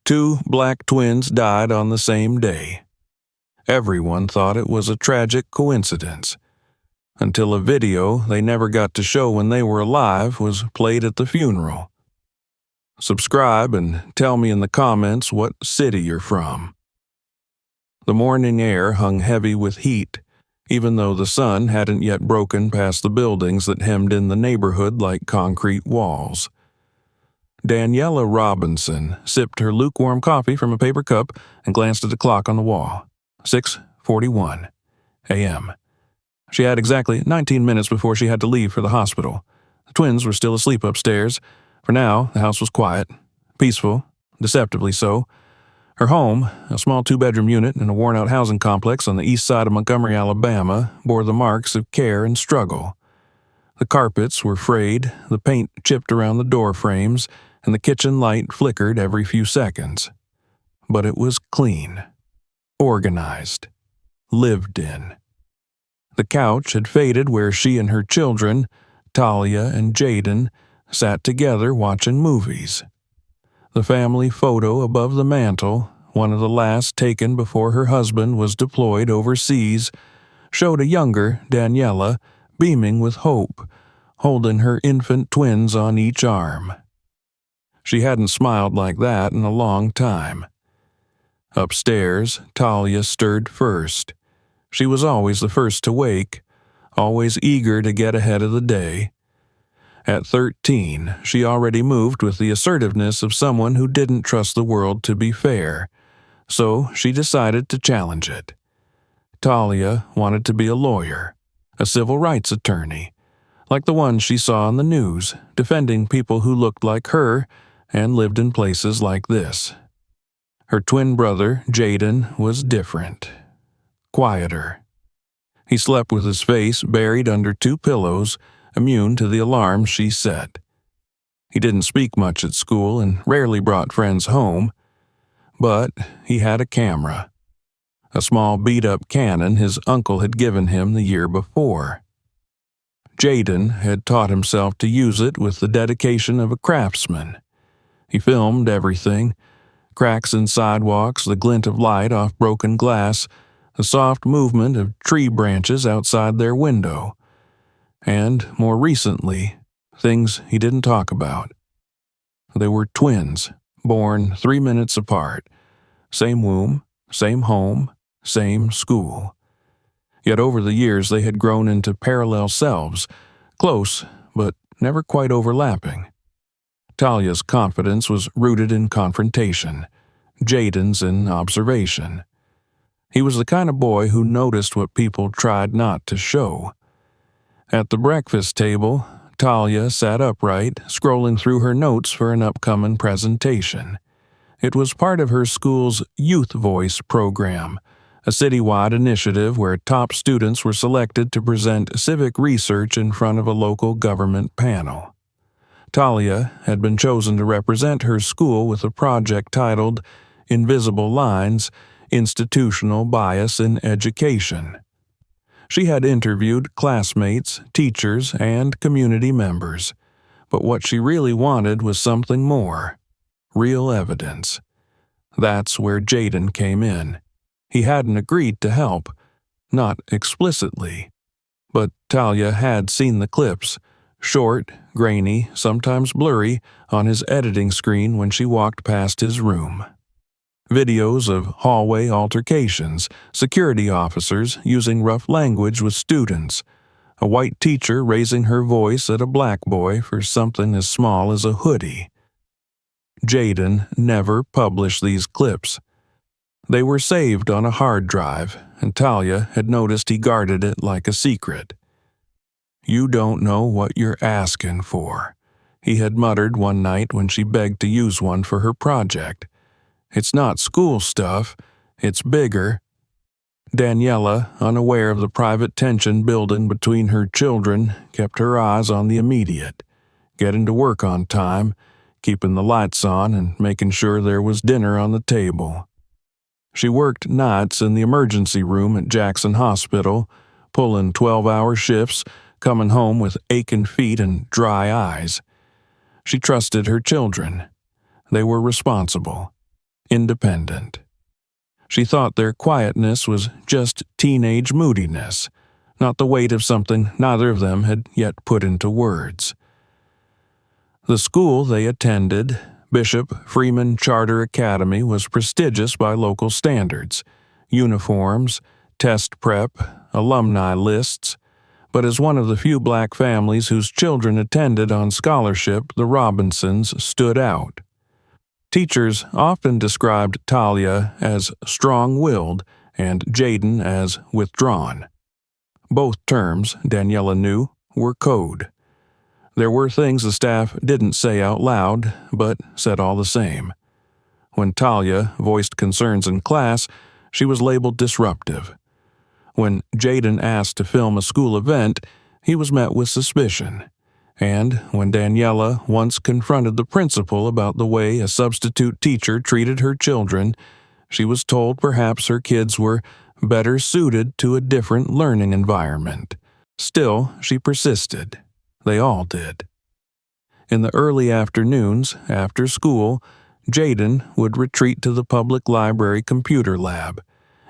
Two black twins died on the same day. Everyone thought it was a tragic coincidence, until a video they never got to show when they were alive was played at the funeral. Subscribe and tell me in the comments what city you're from. The morning air hung heavy with heat, even though the sun hadn't yet broken past the buildings that hemmed in the neighborhood like concrete walls. Daniela Robinson sipped her lukewarm coffee from a paper cup and glanced at the clock on the wall. 6:41 a.m. She had exactly 19 minutes before she had to leave for the hospital. The twins were still asleep upstairs. For now, the house was quiet, peaceful, deceptively so. Her home, a small two-bedroom unit in a worn-out housing complex on the east side of Montgomery, Alabama, bore the marks of care and struggle. The carpets were frayed, the paint chipped around the door frames, and the kitchen light flickered every few seconds. But it was clean, organized, lived in. The couch had faded where she and her children, Talia and Jaden, sat together watching movies. The family photo above the mantel, one of the last taken before her husband was deployed overseas, showed a younger Daniela beaming with hope, holding her infant twins on each arm. She hadn't smiled like that in a long time. Upstairs, Talia stirred first. She was always the first to wake, always eager to get ahead of the day. At 13, she already moved with the assertiveness of someone who didn't trust the world to be fair, so she decided to challenge it. Talia wanted to be a lawyer, a civil rights attorney, like the ones she saw on the news, defending people who looked like her and lived in places like this. Her twin brother, Jaden, was different, quieter. He slept with his face buried under two pillows, immune to the alarms she set. He didn't speak much at school and rarely brought friends home, but he had a camera, a small beat-up Canon his uncle had given him the year before. Jaden had taught himself to use it with the dedication of a craftsman. He filmed everything: cracks in sidewalks, the glint of light off broken glass, the soft movement of tree branches outside their window, and, more recently, things he didn't talk about. They were twins, born 3 minutes apart. Same womb, same home, same school. Yet over the years they had grown into parallel selves, close but never quite overlapping. Talia's confidence was rooted in confrontation, Jaden's in observation. He was the kind of boy who noticed what people tried not to show. At the breakfast table, Talia sat upright, scrolling through her notes for an upcoming presentation. It was part of her school's Youth Voice program, a citywide initiative where top students were selected to present civic research in front of a local government panel. Talia had been chosen to represent her school with a project titled Invisible Lines: Institutional Bias in Education. She had interviewed classmates, teachers, and community members, but what she really wanted was something more: real evidence. That's where Jaden came in. He hadn't agreed to help, not explicitly, but Talia had seen the clips, short, grainy, sometimes blurry, on his editing screen when she walked past his room. Videos of hallway altercations, security officers using rough language with students, a white teacher raising her voice at a black boy for something as small as a hoodie. Jaden never published these clips. They were saved on a hard drive, and Talia had noticed he guarded it like a secret. "You don't know what you're asking for," he had muttered one night when she begged to use one for her project. "It's not school stuff, it's bigger." Daniela, unaware of the private tension building between her children, kept her eyes on the immediate, getting to work on time, keeping the lights on and making sure there was dinner on the table. She worked nights in the emergency room at Jackson Hospital, pulling 12-hour shifts, coming home with aching feet and dry eyes. She trusted her children. They were responsible. independent. She thought their quietness was just teenage moodiness, not the weight of something neither of them had yet put into words. The school they attended, Bishop Freeman Charter Academy, was prestigious by local standards: uniforms, test prep, alumni lists. But as one of the few black families whose children attended on scholarship, the Robinsons stood out. Teachers often described Talia as strong-willed and Jaden as withdrawn. Both terms, Daniela knew, were code. There were things the staff didn't say out loud, but said all the same. When Talia voiced concerns in class, she was labeled disruptive. When Jaden asked to film a school event, he was met with suspicion. And when Daniela once confronted the principal about the way a substitute teacher treated her children, she was told perhaps her kids were better suited to a different learning environment. Still, she persisted. They all did. In the early afternoons, after school, Jaden would retreat to the public library computer lab,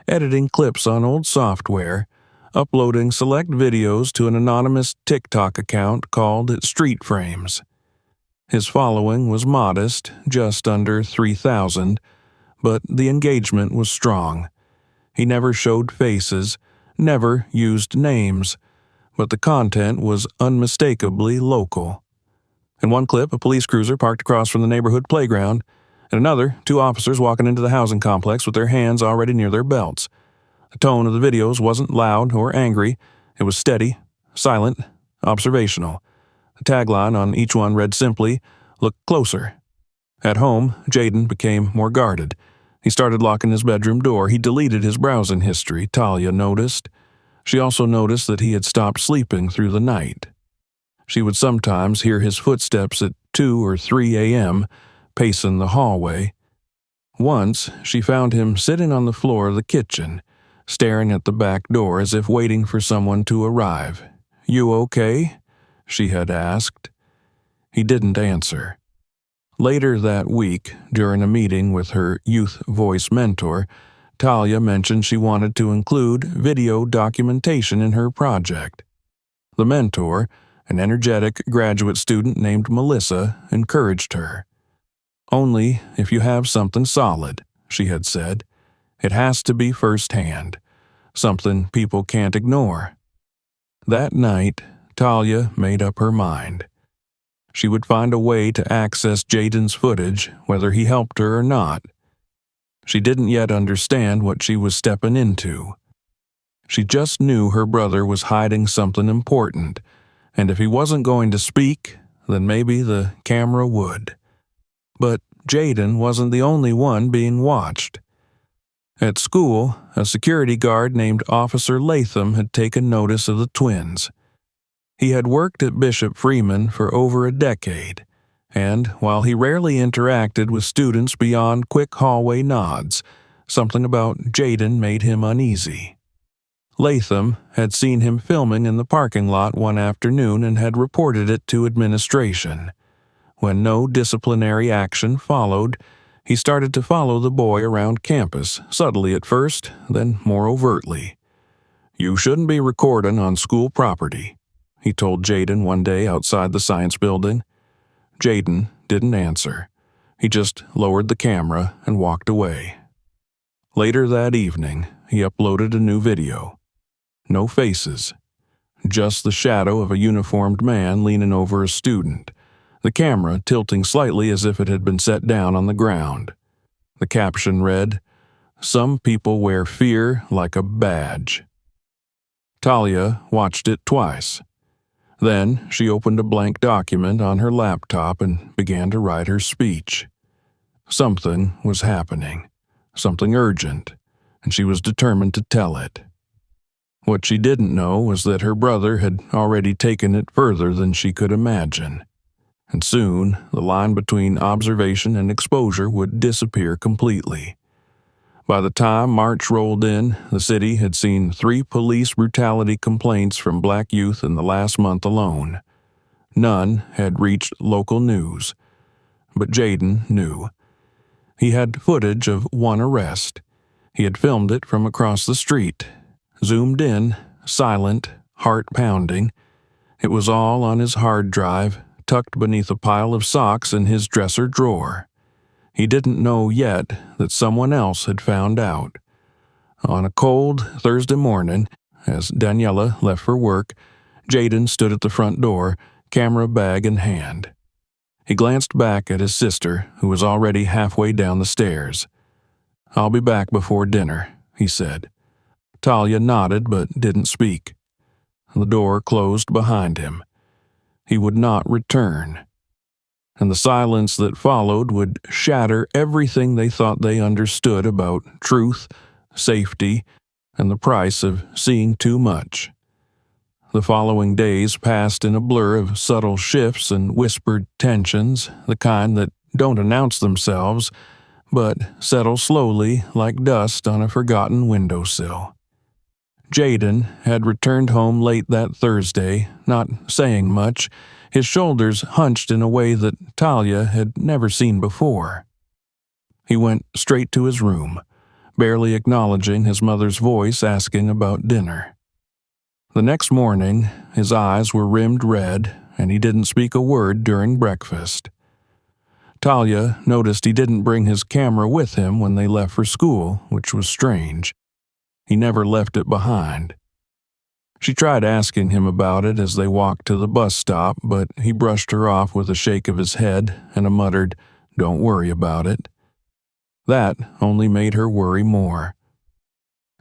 editing clips on old software, uploading select videos to an anonymous TikTok account called Street Frames. His following was modest, just under 3,000, but the engagement was strong. He never showed faces, never used names, but the content was unmistakably local. In one clip, a police cruiser parked across from the neighborhood playground. In another, two officers walking into the housing complex with their hands already near their belts. The tone of the videos wasn't loud or angry. It was steady, silent, observational. The tagline on each one read simply, "Look closer." At home, Jaden became more guarded. He started locking his bedroom door. He deleted his browsing history, Talia noticed. She also noticed that he had stopped sleeping through the night. She would sometimes hear his footsteps at 2 or 3 a.m., pacing the hallway. Once, she found him sitting on the floor of the kitchen, staring at the back door as if waiting for someone to arrive. "You okay?" she had asked. He didn't answer. Later that week, during a meeting with her youth voice mentor, Talia mentioned she wanted to include video documentation in her project. The mentor, an energetic graduate student named Melissa, encouraged her. "Only if you have something solid," she had said. "It has to be firsthand, something people can't ignore." That night, Talia made up her mind. She would find a way to access Jaden's footage, whether he helped her or not. She didn't yet understand what she was stepping into. She just knew her brother was hiding something important, and if he wasn't going to speak, then maybe the camera would. But Jaden wasn't the only one being watched. At school, a security guard named Officer Latham had taken notice of the twins. He had worked at Bishop Freeman for over a decade, and while he rarely interacted with students beyond quick hallway nods, something about Jaden made him uneasy. Latham had seen him filming in the parking lot one afternoon and had reported it to administration. When no disciplinary action followed, he started to follow the boy around campus, subtly at first, then more overtly. "You shouldn't be recording on school property," he told Jaden one day outside the science building. Jaden didn't answer. He just lowered the camera and walked away. Later that evening, he uploaded a new video. No faces, just the shadow of a uniformed man leaning over a student, the camera tilting slightly as if it had been set down on the ground. The caption read, "Some people wear fear like a badge." Talia watched it twice. Then she opened a blank document on her laptop and began to write her speech. Something was happening, something urgent, and she was determined to tell it. What she didn't know was that her brother had already taken it further than she could imagine. And soon, the line between observation and exposure would disappear completely. By the time March rolled in, the city had seen 3 police brutality complaints from black youth in the last month alone. None had reached local news. But Jaden knew. He had footage of one arrest. He had filmed it from across the street. Zoomed in, silent, heart pounding. It was all on his hard drive, tucked beneath a pile of socks in his dresser drawer. He didn't know yet that someone else had found out. On a cold Thursday morning, as Daniela left for work, Jaden stood at the front door, camera bag in hand. He glanced back at his sister, who was already halfway down the stairs. "I'll be back before dinner," he said. Talia nodded but didn't speak. The door closed behind him. He would not return. And the silence that followed would shatter everything they thought they understood about truth, safety, and the price of seeing too much. The following days passed in a blur of subtle shifts and whispered tensions, the kind that don't announce themselves, but settle slowly like dust on a forgotten windowsill. Jaden had returned home late that Thursday, not saying much, his shoulders hunched in a way that Talia had never seen before. He went straight to his room, barely acknowledging his mother's voice asking about dinner. The next morning, his eyes were rimmed red, and he didn't speak a word during breakfast. Talia noticed he didn't bring his camera with him when they left for school, which was strange. He never left it behind. She tried asking him about it as they walked to the bus stop, but he brushed her off with a shake of his head and a muttered, "Don't worry about it." That only made her worry more.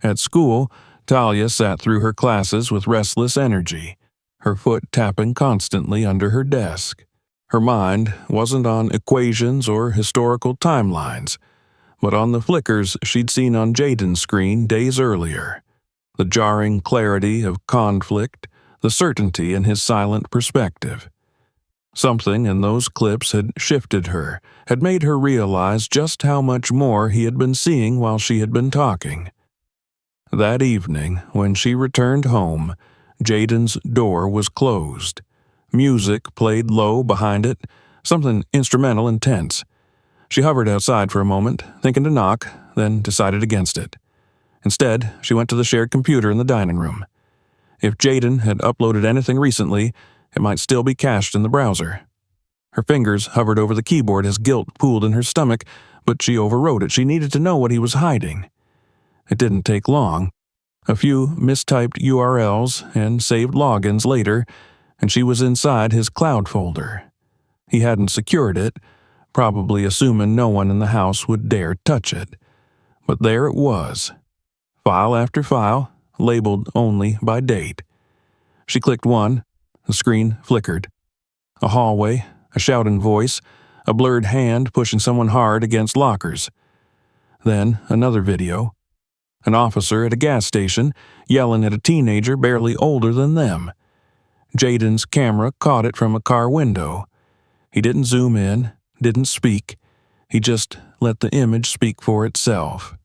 At school, Talia sat through her classes with restless energy, her foot tapping constantly under her desk. Her mind wasn't on equations or historical timelines, but on the flickers she'd seen on Jaden's screen days earlier. The jarring clarity of conflict, the certainty in his silent perspective. Something in those clips had shifted her, had made her realize just how much more he had been seeing while she had been talking. That evening, when she returned home, Jaden's door was closed. Music played low behind it, something instrumental and tense. She hovered outside for a moment, thinking to knock, then decided against it. Instead, she went to the shared computer in the dining room. If Jaden had uploaded anything recently, it might still be cached in the browser. Her fingers hovered over the keyboard as guilt pooled in her stomach, but she overrode it. She needed to know what he was hiding. It didn't take long. A few mistyped URLs and saved logins later, and she was inside his cloud folder. He hadn't secured it, probably assuming no one in the house would dare touch it. But there it was. File after file, labeled only by date. She clicked one. The screen flickered. A hallway, a shouting voice, a blurred hand pushing someone hard against lockers. Then another video. An officer at a gas station yelling at a teenager barely older than them. Jaden's camera caught it from a car window. He didn't zoom in, didn't speak. He just let the image speak for itself.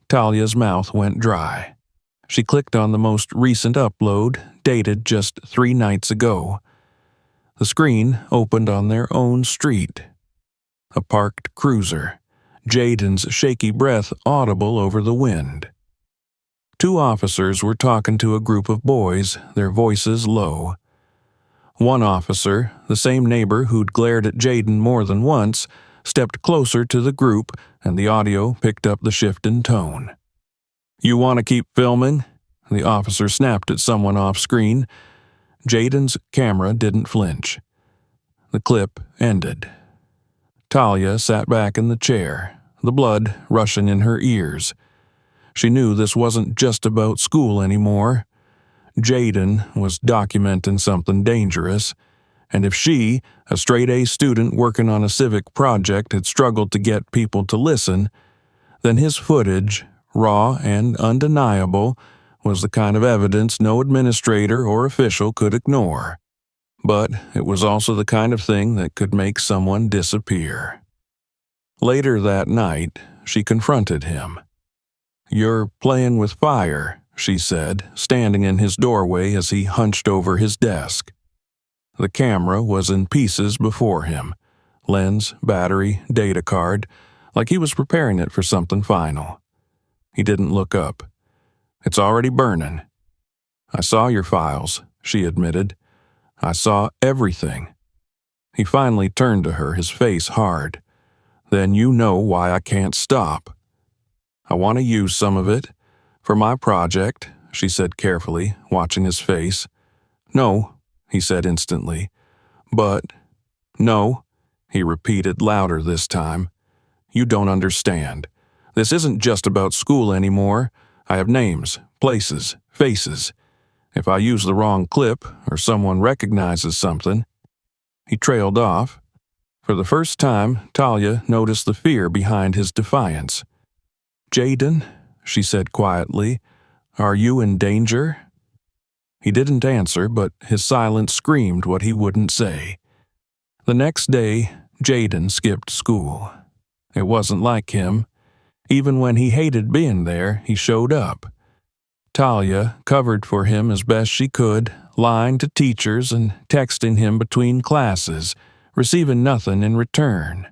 Talia's mouth went dry. She clicked on the most recent upload, dated just 3 nights ago. The screen opened on their own street. A parked cruiser, Jaden's shaky breath audible over the wind. 2 officers were talking to a group of boys, their voices low. One officer, the same neighbor who'd glared at Jaden more than once, stepped closer to the group, and the audio picked up the shift in tone. "You want to keep filming?" The officer snapped at someone off-screen. Jaden's camera didn't flinch. The clip ended. Talia sat back in the chair, the blood rushing in her ears. She knew this wasn't just about school anymore. Jaden was documenting something dangerous, and if she, a straight-A student working on a civic project, had struggled to get people to listen, then his footage, raw and undeniable, was the kind of evidence no administrator or official could ignore. But it was also the kind of thing that could make someone disappear. Later that night, she confronted him. "You're playing with fire," she said, standing in his doorway as he hunched over his desk. The camera was in pieces before him. Lens, battery, data card, like he was preparing it for something final. He didn't look up. "It's already burning." "I saw your files," she admitted. "I saw everything." He finally turned to her, his face hard. "Then you know why I can't stop." "I want to use some of it for my project," she said carefully, watching his face. "No," he said instantly. "But, no," he repeated louder this time. "You don't understand. This isn't just about school anymore. I have names, places, faces. If I use the wrong clip or someone recognizes something..." He trailed off. For the first time, Talia noticed the fear behind his defiance. "Jaden," she said quietly, "are you in danger?" He didn't answer, but his silence screamed what he wouldn't say. The next day, Jaden skipped school. It wasn't like him. Even when he hated being there, he showed up. Talia covered for him as best she could, lying to teachers and texting him between classes, receiving nothing in return.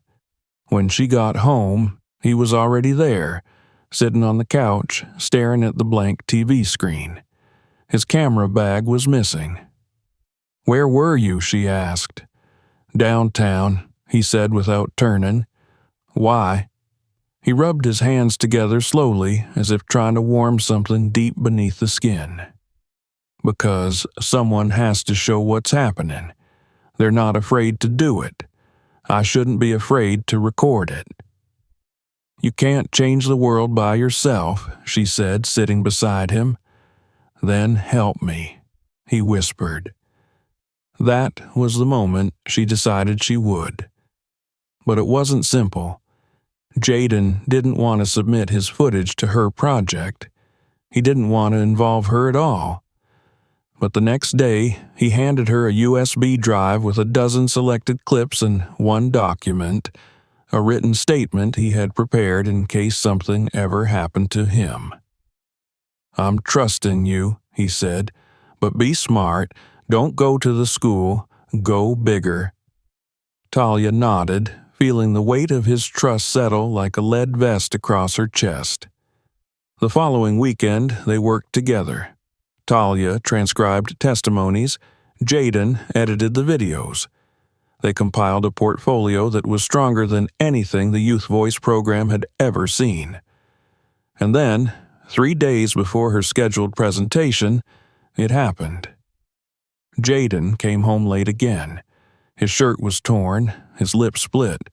When she got home, he was already there, sitting on the couch, staring at the blank TV screen. His camera bag was missing. "Where were you?" she asked. "Downtown," he said without turning. "Why?" He rubbed his hands together slowly, as if trying to warm something deep beneath the skin. "Because someone has to show what's happening. They're not afraid to do it. I shouldn't be afraid to record it." "You can't change the world by yourself," she said, sitting beside him. "Then help me," he whispered. That was the moment she decided she would. But it wasn't simple. Jaden didn't want to submit his footage to her project. He didn't want to involve her at all. But the next day, he handed her a USB drive with a dozen selected clips and one document, a written statement he had prepared in case something ever happened to him. "I'm trusting you," he said, "but be smart. Don't go to the school. Go bigger." Talia nodded, feeling the weight of his trust settle like a lead vest across her chest. The following weekend, they worked together. Talia transcribed testimonies. Jaden edited the videos. They compiled a portfolio that was stronger than anything the Youth Voice program had ever seen. And then, 3 days before her scheduled presentation, it happened. Jaden came home late again. His shirt was torn, his lip split.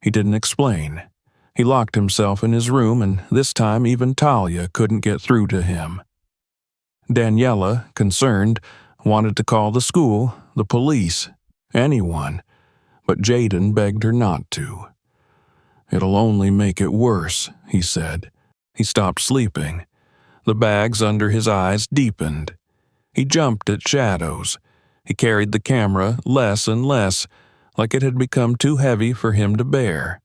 He didn't explain. He locked himself in his room, and this time even Talia couldn't get through to him. Daniela, concerned, wanted to call the school, the police, anyone, but Jaden begged her not to. "It'll only make it worse," he said. He stopped sleeping. The bags under his eyes deepened. He jumped at shadows. He carried the camera less and less, like it had become too heavy for him to bear.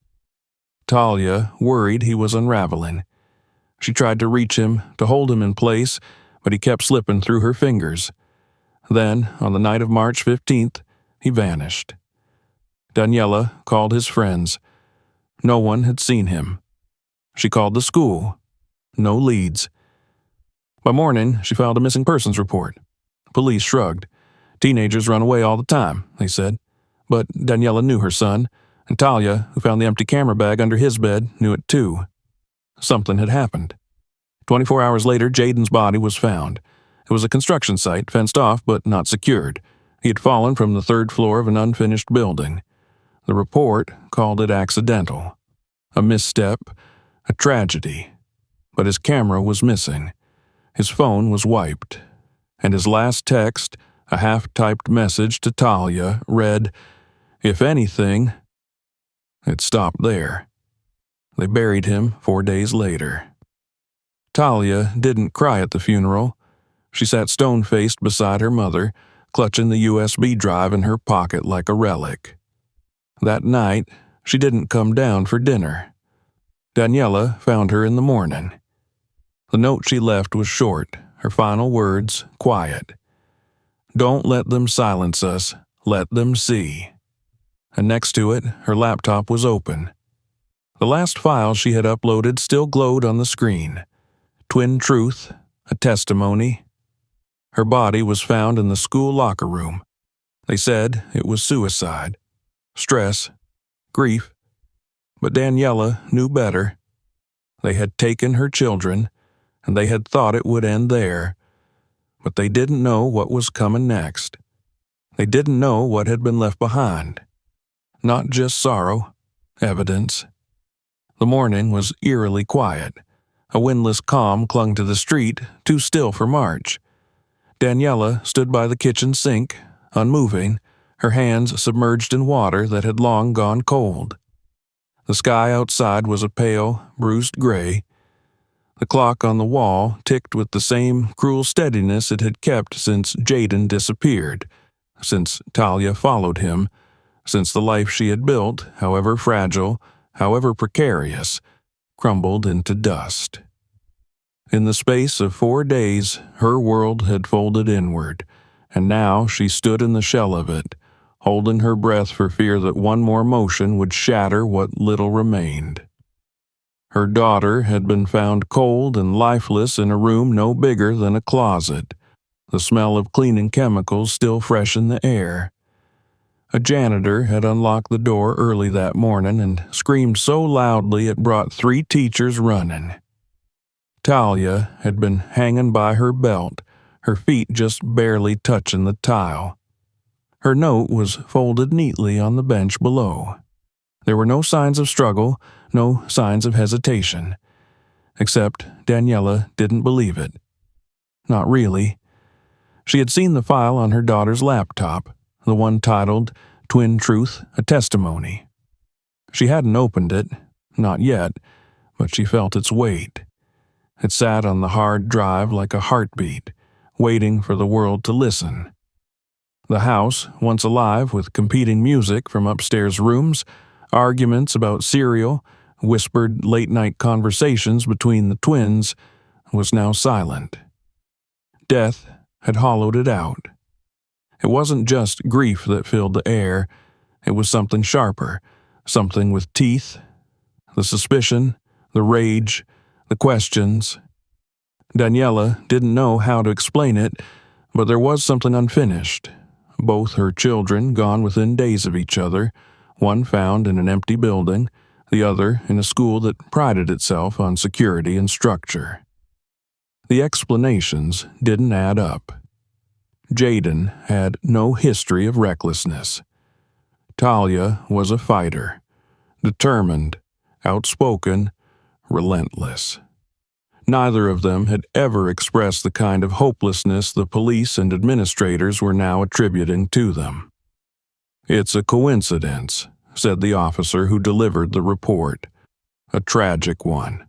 Talia worried he was unraveling. She tried to reach him, to hold him in place, but he kept slipping through her fingers. Then, on the night of March 15th, he vanished. Daniela called his friends. No one had seen him. She called the school. No leads. By morning, she filed a missing persons report. Police shrugged. "Teenagers run away all the time," they said. But Daniela knew her son, and Talia, who found the empty camera bag under his bed, knew it too. Something had happened. 24 hours later, Jaden's body was found. It was a construction site, fenced off but not secured. He had fallen from the 3rd floor of an unfinished building. The report called it accidental. A misstep, a tragedy. But his camera was missing. His phone was wiped. And his last text, a half-typed message to Talia, read, "If anything..." It stopped there. They buried him 4 days later. Talia didn't cry at the funeral. She sat stone-faced beside her mother, clutching the USB drive in her pocket like a relic. That night, she didn't come down for dinner. Daniela found her in the morning. The note she left was short, her final words quiet. "Don't let them silence us. Let them see." And next to it, her laptop was open. The last file she had uploaded still glowed on the screen. Twin truth, a testimony. Her body was found in the school locker room. They said it was suicide, stress, grief. But Daniela knew better. They had taken her children, and they had thought it would end there. But they didn't know what was coming next. They didn't know what had been left behind. Not just sorrow, evidence. The morning was eerily quiet. A windless calm clung to the street, too still for March. Daniela stood by the kitchen sink, unmoving, her hands submerged in water that had long gone cold. The sky outside was a pale, bruised gray. The clock on the wall ticked with the same cruel steadiness it had kept since Jaden disappeared, since Talia followed him, since the life she had built, however fragile, however precarious, crumbled into dust. In the space of 4 days, her world had folded inward, and now she stood in the shell of it, holding her breath for fear that one more motion would shatter what little remained. Her daughter had been found cold and lifeless in a room no bigger than a closet, the smell of cleaning chemicals still fresh in the air. A janitor had unlocked the door early that morning and screamed so loudly it brought 3 teachers running. Talia had been hanging by her belt, her feet just barely touching the tile. Her note was folded neatly on the bench below. There were no signs of struggle, no signs of hesitation. Except Daniela didn't believe it. Not really. She had seen the file on her daughter's laptop, the one titled Twin Truth, a Testimony. She hadn't opened it, not yet, but she felt its weight. It sat on the hard drive like a heartbeat, waiting for the world to listen. The house, once alive with competing music from upstairs rooms, arguments about cereal, whispered late-night conversations between the twins, was now silent. Death had hollowed it out. It wasn't just grief that filled the air. It was something sharper, something with teeth. The suspicion, the rage, the questions. Daniela didn't know how to explain it, but there was something unfinished. Both her children gone within days of each other, one found in an empty building, the other in a school that prided itself on security and structure. The explanations didn't add up. Jaden had no history of recklessness. Talia was a fighter, determined, outspoken, relentless. Neither of them had ever expressed the kind of hopelessness the police and administrators were now attributing to them. "It's a coincidence," said the officer who delivered the report. "A tragic one."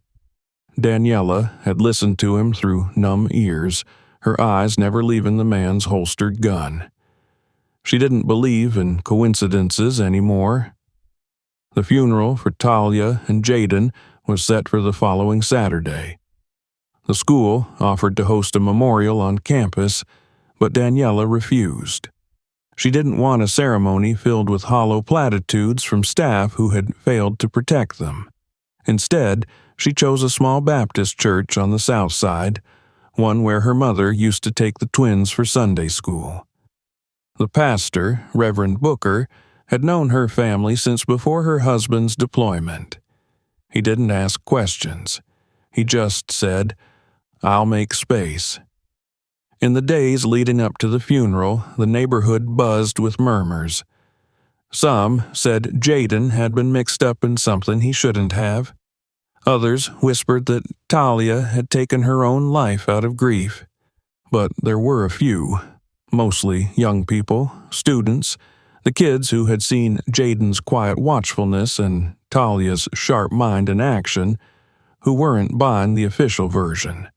Daniela had listened to him through numb ears, her eyes never leaving the man's holstered gun. She didn't believe in coincidences anymore. The funeral for Talia and Jaden was set for the following Saturday. The school offered to host a memorial on campus, but Daniela refused. She didn't want a ceremony filled with hollow platitudes from staff who had failed to protect them. Instead, she chose a small Baptist church on the south side, one where her mother used to take the twins for Sunday school. The pastor, Reverend Booker, had known her family since before her husband's deployment. He didn't ask questions. He just said, "I'll make space." In the days leading up to the funeral, the neighborhood buzzed with murmurs. Some said Jaden had been mixed up in something he shouldn't have. Others whispered that Talia had taken her own life out of grief. But there were a few, mostly young people, students, the kids who had seen Jaden's quiet watchfulness and Talia's sharp mind in action, who weren't buying the official version.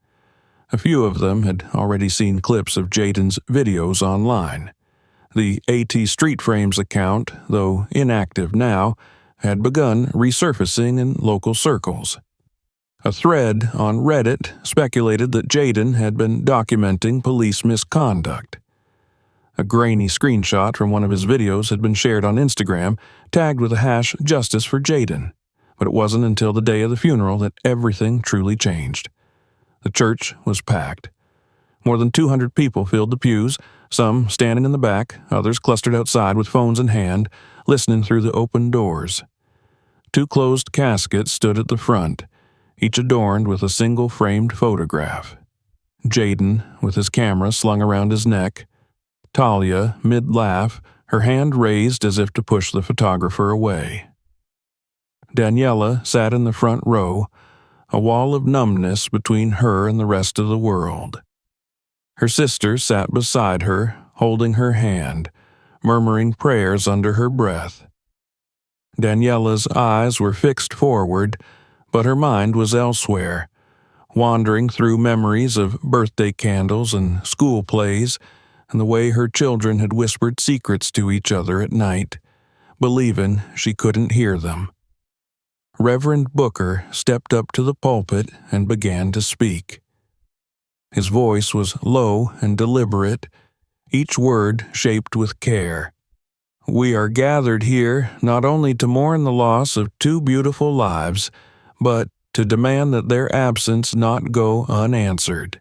A few of them had already seen clips of Jaden's videos online. The AT Street Frames account, though inactive now, had begun resurfacing in local circles. A thread on Reddit speculated that Jaden had been documenting police misconduct. A grainy screenshot from one of his videos had been shared on Instagram, tagged with the hash Justice for Jaden. But it wasn't until the day of the funeral that everything truly changed. The church was packed. More than 200 people filled the pews, some standing in the back, others clustered outside with phones in hand, listening through the open doors. 2 closed caskets stood at the front, each adorned with a single framed photograph. Jaden, with his camera slung around his neck. Talia, mid-laugh, her hand raised as if to push the photographer away. Daniela sat in the front row, a wall of numbness between her and the rest of the world. Her sister sat beside her, holding her hand, murmuring prayers under her breath. Daniela's eyes were fixed forward, but her mind was elsewhere, wandering through memories of birthday candles and school plays and the way her children had whispered secrets to each other at night, believing she couldn't hear them. Reverend Booker stepped up to the pulpit and began to speak. His voice was low and deliberate, each word shaped with care. We are gathered here not only to mourn the loss of 2 beautiful lives, but to demand that their absence not go unanswered.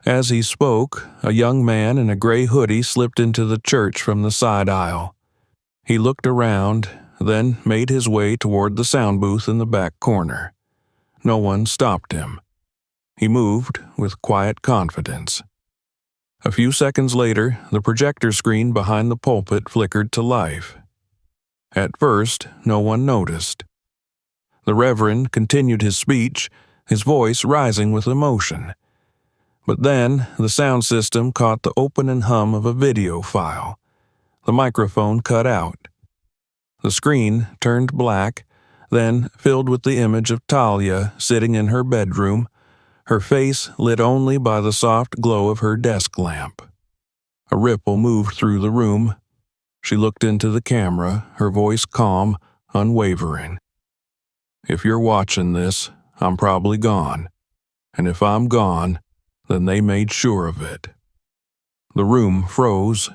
As he spoke, a young man in a gray hoodie slipped into the church from the side aisle. He looked around, then made his way toward the sound booth in the back corner. No one stopped him. He moved with quiet confidence. A few seconds later, the projector screen behind the pulpit flickered to life. At first, no one noticed. The Reverend continued his speech, his voice rising with emotion. But then, the sound system caught the opening hum of a video file. The microphone cut out. The screen turned black, then filled with the image of Talia sitting in her bedroom, her face lit only by the soft glow of her desk lamp. A ripple moved through the room. She looked into the camera, her voice calm, unwavering. If you're watching this, I'm probably gone. And if I'm gone, then they made sure of it. The room froze.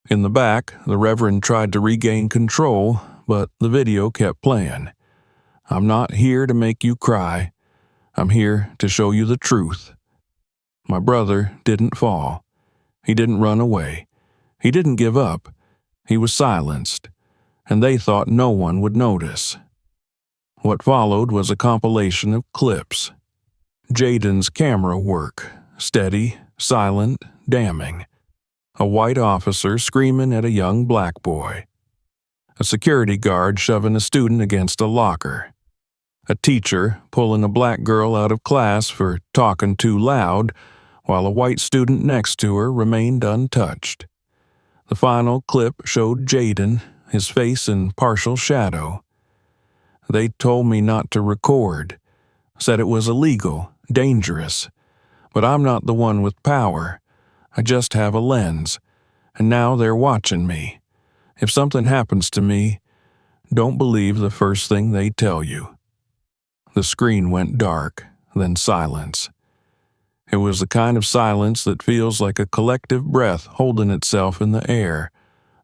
In the back, the Reverend tried to regain control, but the video kept playing. I'm not here to make you cry. I'm here to show you the truth. My brother didn't fall. He didn't run away. He didn't give up. He was silenced, and they thought no one would notice. What followed was a compilation of clips. Jaden's camera work, steady, silent, damning. A white officer screaming at a young black boy. A security guard shoving a student against a locker. A teacher pulling a black girl out of class for talking too loud, while a white student next to her remained untouched. The final clip showed Jaden, his face in partial shadow. They told me not to record, said it was illegal, dangerous. But I'm not the one with power. I just have a lens, and now they're watching me. If something happens to me, don't believe the first thing they tell you. The screen went dark, then silence. It was the kind of silence that feels like a collective breath holding itself in the air,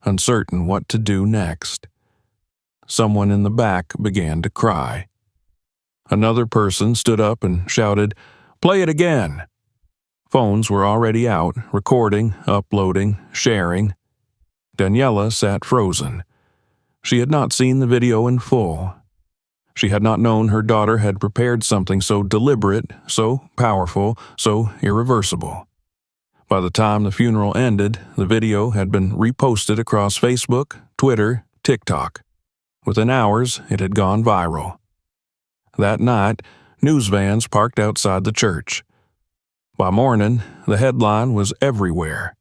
uncertain what to do next. Someone in the back began to cry. Another person stood up and shouted, "Play it again!" Phones were already out, recording, uploading, sharing. Daniela sat frozen. She had not seen the video in full. She had not known her daughter had prepared something so deliberate, so powerful, so irreversible. By the time the funeral ended, the video had been reposted across Facebook, Twitter, TikTok. Within hours, it had gone viral. That night, news vans parked outside the church. By morning, the headline was everywhere.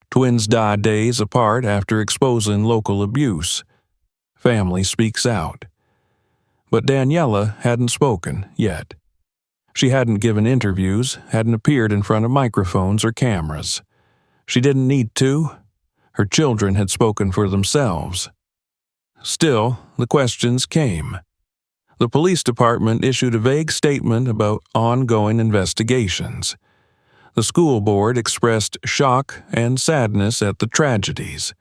Twins die days apart after exposing local abuse. Family speaks out. But Daniela hadn't spoken yet. She hadn't given interviews, hadn't appeared in front of microphones or cameras. She didn't need to. Her children had spoken for themselves. Still, the questions came. The police department issued a vague statement about ongoing investigations. The school board expressed shock and sadness at the tragedies.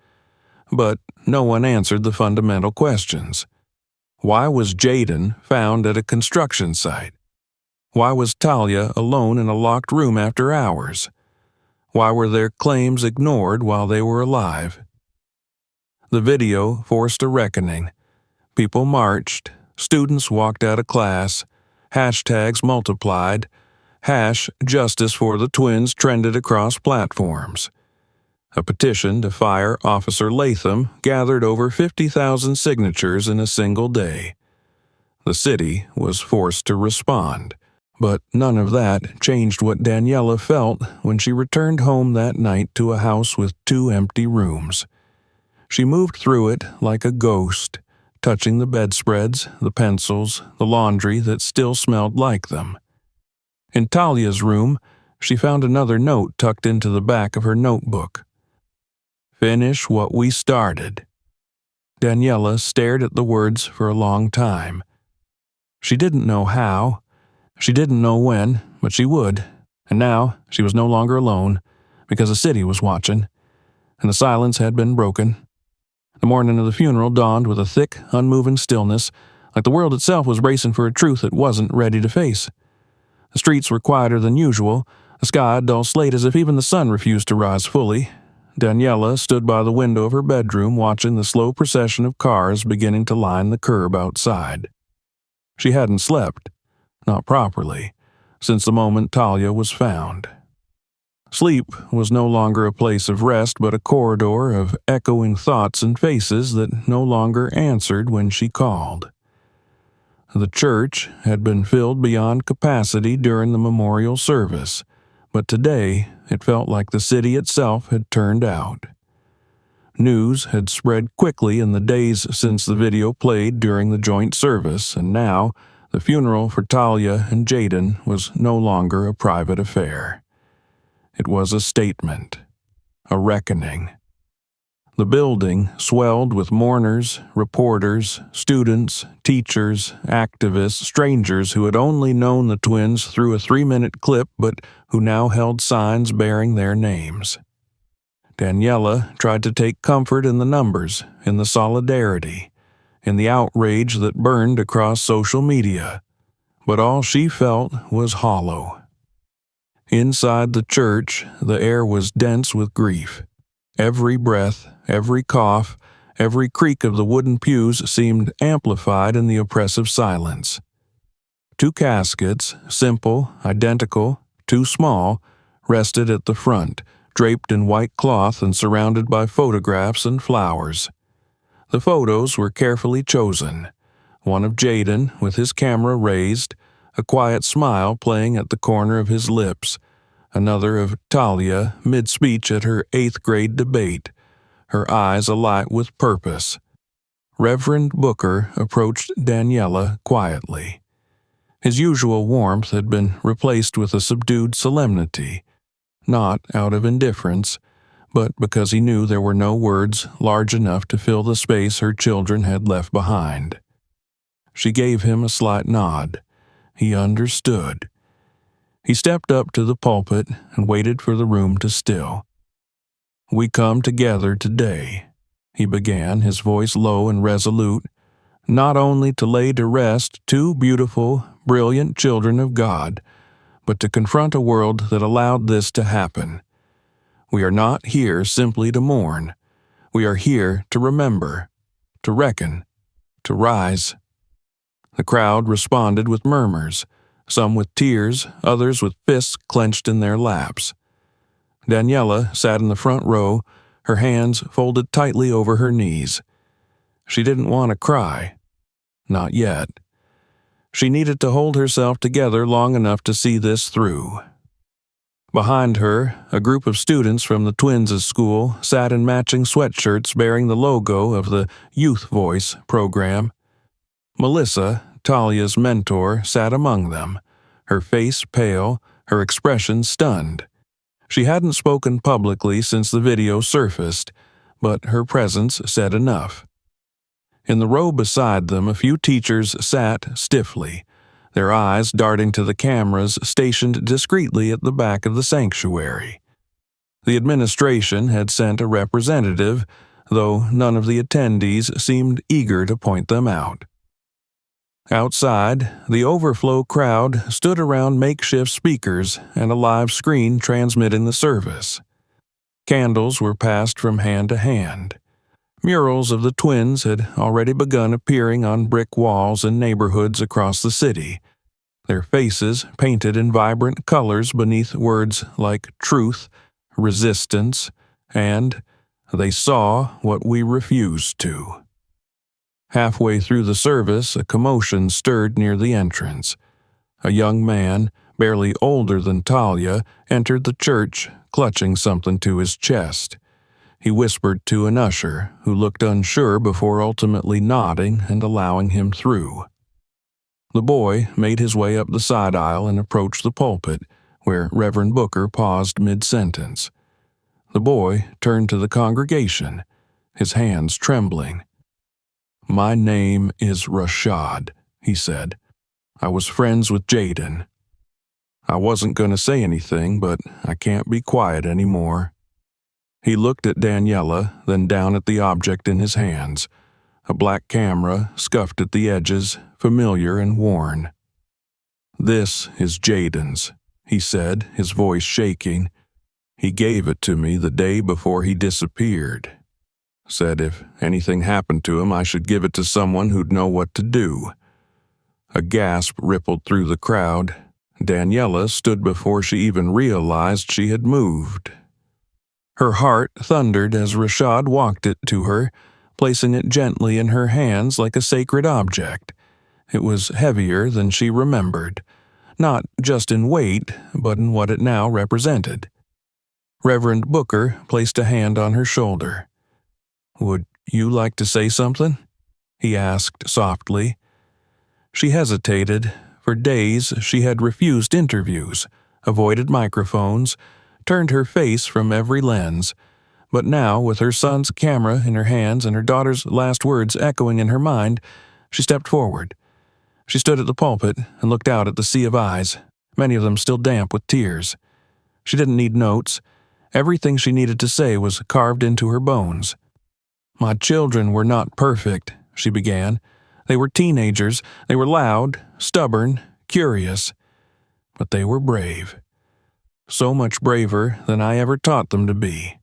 But no one answered the fundamental questions. Why was Jaden found at a construction site? Why was Talia alone in a locked room after hours? Why were their claims ignored while they were alive? The video forced a reckoning. People marched, students walked out of class, hashtags multiplied, #Justice for the Twins trended across platforms. A petition to fire Officer Latham gathered over 50,000 signatures in a single day. The city was forced to respond, but none of that changed what Daniela felt when she returned home that night to a house with 2 empty rooms. She moved through it like a ghost, touching the bedspreads, the pencils, the laundry that still smelled like them. In Talia's room, she found another note tucked into the back of her notebook. "Finish what we started." Daniela stared at the words for a long time. She didn't know how, she didn't know when, but she would, and now she was no longer alone, because the city was watching, and the silence had been broken. The morning of the funeral dawned with a thick, unmoving stillness, like the world itself was bracing for a truth it wasn't ready to face. The streets were quieter than usual, the sky a dull slate as if even the sun refused to rise fully. Daniela stood by the window of her bedroom watching the slow procession of cars beginning to line the curb outside. She hadn't slept, not properly, since the moment Talia was found. Sleep was no longer a place of rest but a corridor of echoing thoughts and faces that no longer answered when she called. The church had been filled beyond capacity during the memorial service, but today it felt like the city itself had turned out. News had spread quickly in the days since the video played during the joint service, and now the funeral for Talia and Jaden was no longer a private affair. It was a statement, a reckoning. The building swelled with mourners, reporters, students, teachers, activists, strangers who had only known the twins through a 3-minute clip but who now held signs bearing their names. Daniela tried to take comfort in the numbers, in the solidarity, in the outrage that burned across social media, but all she felt was hollow. Inside the church, the air was dense with grief. Every breath, every cough, every creak of the wooden pews seemed amplified in the oppressive silence. 2 caskets, simple, identical, too small, rested at the front, draped in white cloth and surrounded by photographs and flowers. The photos were carefully chosen. One of Jaden, with his camera raised, a quiet smile playing at the corner of his lips, another of Talia mid-speech at her 8th grade debate, her eyes alight with purpose. Reverend Booker approached Daniela quietly. His usual warmth had been replaced with a subdued solemnity, not out of indifference, but because he knew there were no words large enough to fill the space her children had left behind. She gave him a slight nod. He understood. He stepped up to the pulpit and waited for the room to still. "We come together today," he began, his voice low and resolute, "not only to lay to rest 2 beautiful, brilliant children of God, but to confront a world that allowed this to happen. We are not here simply to mourn. We are here to remember, to reckon, to rise." The crowd responded with murmurs, some with tears, others with fists clenched in their laps. Daniela sat in the front row, her hands folded tightly over her knees. She didn't want to cry. Not yet. She needed to hold herself together long enough to see this through. Behind her, a group of students from the twins' school sat in matching sweatshirts bearing the logo of the Youth Voice program. Melissa, Talia's mentor, sat among them, her face pale, her expression stunned. She hadn't spoken publicly since the video surfaced, but her presence said enough. In the row beside them, a few teachers sat stiffly, their eyes darting to the cameras stationed discreetly at the back of the sanctuary. The administration had sent a representative, though none of the attendees seemed eager to point them out. Outside, the overflow crowd stood around makeshift speakers and a live screen transmitting the service. Candles were passed from hand to hand. Murals of the twins had already begun appearing on brick walls in neighborhoods across the city, their faces painted in vibrant colors beneath words like truth, resistance, and "they saw what we refused to." Halfway through the service, a commotion stirred near the entrance. A young man, barely older than Talia, entered the church, clutching something to his chest. He whispered to an usher, who looked unsure before ultimately nodding and allowing him through. The boy made his way up the side aisle and approached the pulpit, where Reverend Booker paused mid-sentence. The boy turned to the congregation, his hands trembling. "My name is Rashad," he said. "I was friends with Jaden. I wasn't going to say anything, but I can't be quiet anymore." He looked at Daniela, then down at the object in his hands, a black camera scuffed at the edges, familiar and worn. "This is Jaden's," he said, his voice shaking. "He gave it to me the day before he disappeared. Said if anything happened to him, I should give it to someone who'd know what to do." A gasp rippled through the crowd. Daniela stood before she even realized she had moved. Her heart thundered as Rashad walked it to her, placing it gently in her hands like a sacred object. It was heavier than she remembered, not just in weight, but in what it now represented. Reverend Booker placed a hand on her shoulder. "Would you like to say something?" he asked softly. She hesitated. For days she had refused interviews, avoided microphones, turned her face from every lens. But now, with her son's camera in her hands and her daughter's last words echoing in her mind, she stepped forward. She stood at the pulpit and looked out at the sea of eyes, many of them still damp with tears. She didn't need notes. Everything she needed to say was carved into her bones. "My children were not perfect," she began. "They were teenagers. They were loud, stubborn, curious. But they were brave. So much braver than I ever taught them to be."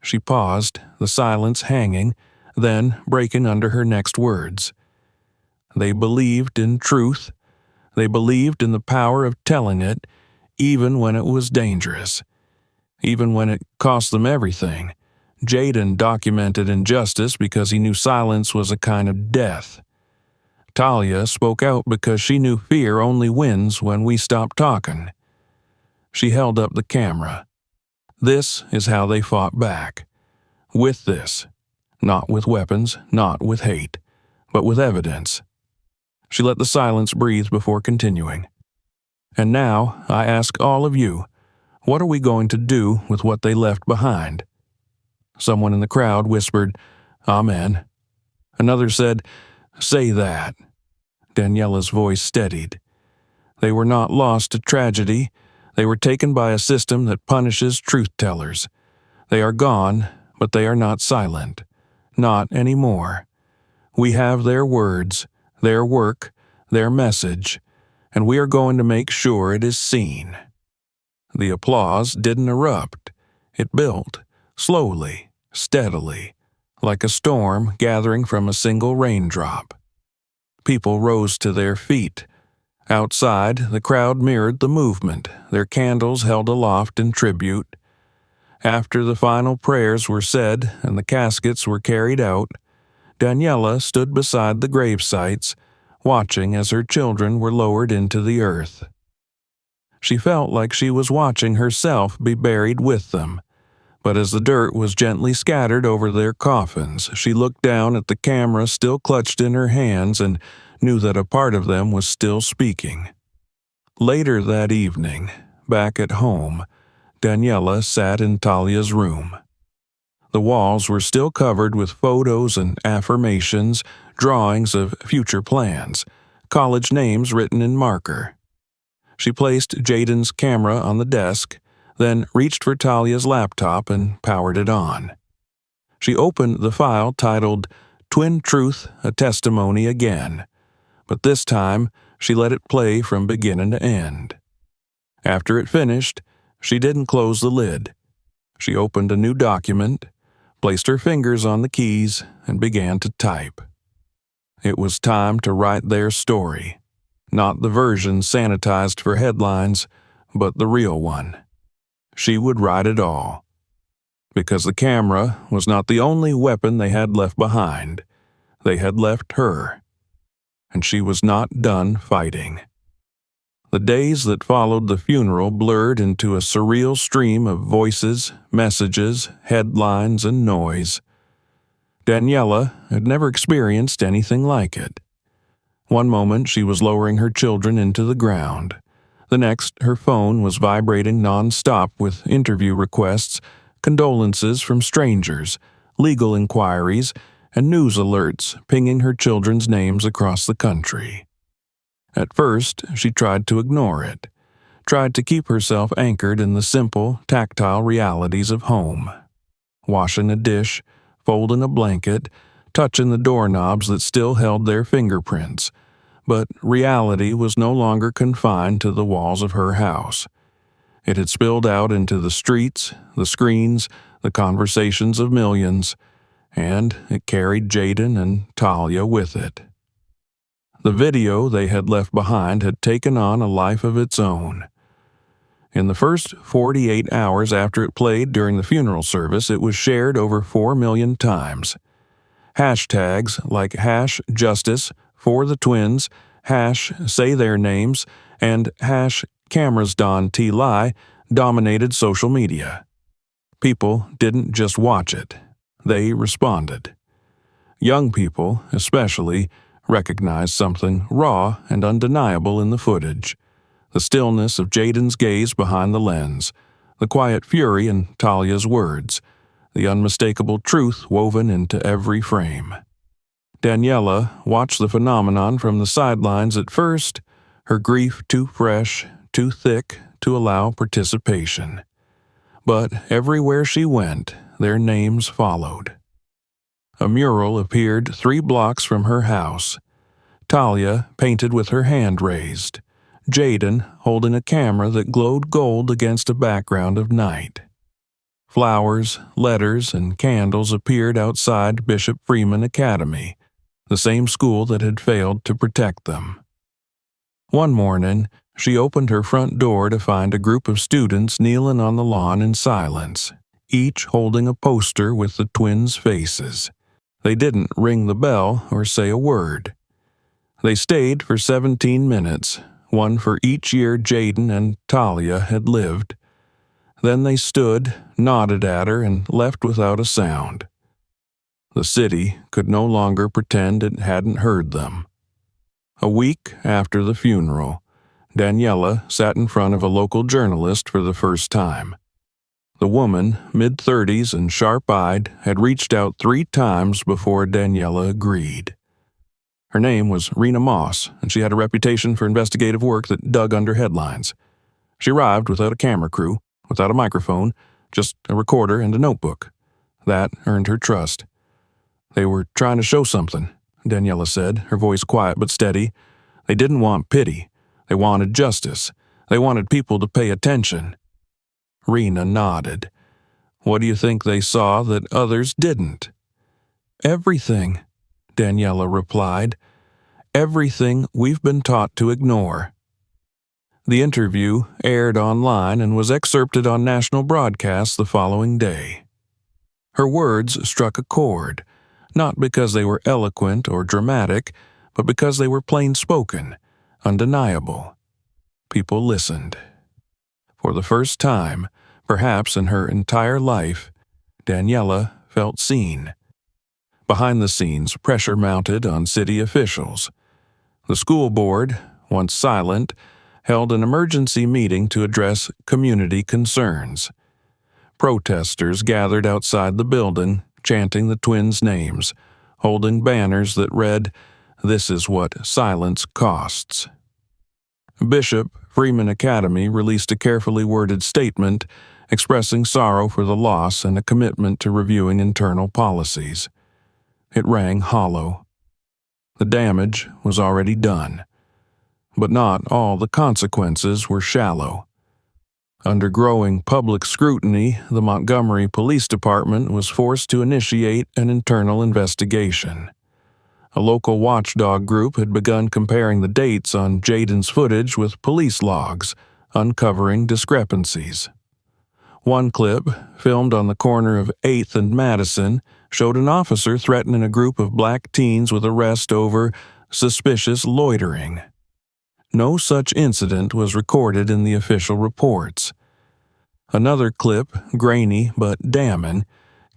She paused, the silence hanging, then breaking under her next words. "They believed in truth. They believed in the power of telling it, even when it was dangerous. Even when it cost them everything. Jaden documented injustice because he knew silence was a kind of death. Talia spoke out because she knew fear only wins when we stop talking." She held up the camera. "This is how they fought back. With this. Not with weapons, not with hate, but with evidence." She let the silence breathe before continuing. "And now, I ask all of you, what are we going to do with what they left behind?" Someone in the crowd whispered, "Amen." Another said, "Say that." Daniela's voice steadied. "They were not lost to tragedy. They were taken by a system that punishes truth-tellers. They are gone, but they are not silent. Not anymore. We have their words, their work, their message, and we are going to make sure it is seen." The applause didn't erupt. It built, slowly, steadily, like a storm gathering from a single raindrop. People rose to their feet. Outside, the crowd mirrored the movement, their candles held aloft in tribute. After the final prayers were said and the caskets were carried out, Daniela stood beside the gravesites, watching as her children were lowered into the earth. She felt like she was watching herself be buried with them, but as the dirt was gently scattered over their coffins, she looked down at the camera still clutched in her hands and knew that a part of them was still speaking. Later that evening, back at home, Daniela sat in Talia's room. The walls were still covered with photos and affirmations, drawings of future plans, college names written in marker. She placed Jaden's camera on the desk, then reached for Talia's laptop and powered it on. She opened the file titled "Twin Truth, A Testimony Again," but this time she let it play from beginning to end. After it finished, she didn't close the lid. She opened a new document, placed her fingers on the keys, and began to type. It was time to write their story, not the version sanitized for headlines, but the real one. She would write it all. Because the camera was not the only weapon they had left behind. They had left her. And she was not done fighting. The days that followed the funeral blurred into a surreal stream of voices, messages, headlines, and noise. Daniela had never experienced anything like it. One moment she was lowering her children into the ground. The next, her phone was vibrating non-stop with interview requests, condolences from strangers, legal inquiries, and news alerts pinging her children's names across the country. At first, she tried to ignore it, tried to keep herself anchored in the simple, tactile realities of home. Washing a dish, folding a blanket, touching the doorknobs that still held their fingerprints. But reality was no longer confined to the walls of her house. It had spilled out into the streets, the screens, the conversations of millions, and it carried Jaden and Talia with it. The video they had left behind had taken on a life of its own. In the first 48 hours after it played during the funeral service, it was shared over 4 million times. Hashtags like #Justice for the twins, #Say their names, and #CamerasDonTLi dominated social media. People didn't just watch it, they responded. Young people, especially, recognized something raw and undeniable in the footage. The stillness of Jaden's gaze behind the lens, the quiet fury in Talia's words, the unmistakable truth woven into every frame. Daniela watched the phenomenon from the sidelines at first, her grief too fresh, too thick to allow participation. But everywhere she went, their names followed. A mural appeared 3 blocks from her house. Talia painted with her hand raised, Jaden holding a camera that glowed gold against a background of night. Flowers, letters, and candles appeared outside Bishop Freeman Academy, the same school that had failed to protect them. One morning, she opened her front door to find a group of students kneeling on the lawn in silence, each holding a poster with the twins' faces. They didn't ring the bell or say a word. They stayed for 17 minutes, one for each year Jaden and Talia had lived. Then they stood, nodded at her, and left without a sound. The city could no longer pretend it hadn't heard them. A week after the funeral, Daniela sat in front of a local journalist for the first time. The woman, mid-30s and sharp-eyed, had reached out 3 times before Daniela agreed. Her name was Rena Moss, and she had a reputation for investigative work that dug under headlines. She arrived without a camera crew, without a microphone, just a recorder and a notebook. That earned her trust. They were trying to show something, Daniela said, her voice quiet but steady. They didn't want pity. They wanted justice. They wanted people to pay attention. Rena nodded. What do you think they saw that others didn't? Everything, Daniela replied. Everything we've been taught to ignore. The interview aired online and was excerpted on national broadcasts the following day. Her words struck a chord, not because they were eloquent or dramatic, but because they were plain-spoken, undeniable. People listened. For the first time, perhaps in her entire life, Daniela felt seen. Behind the scenes, pressure mounted on city officials. The school board, once silent, held an emergency meeting to address community concerns. Protesters gathered outside the building, chanting the twins' names, holding banners that read, "This is what silence costs." Bishop Freeman Academy released a carefully worded statement expressing sorrow for the loss and a commitment to reviewing internal policies. It rang hollow. The damage was already done. But not all the consequences were shallow. Under growing public scrutiny, the Montgomery Police Department was forced to initiate an internal investigation. A local watchdog group had begun comparing the dates on Jaden's footage with police logs, uncovering discrepancies. One clip, filmed on the corner of 8th and Madison, showed an officer threatening a group of black teens with arrest over suspicious loitering. No such incident was recorded in the official reports. Another clip, grainy but damning,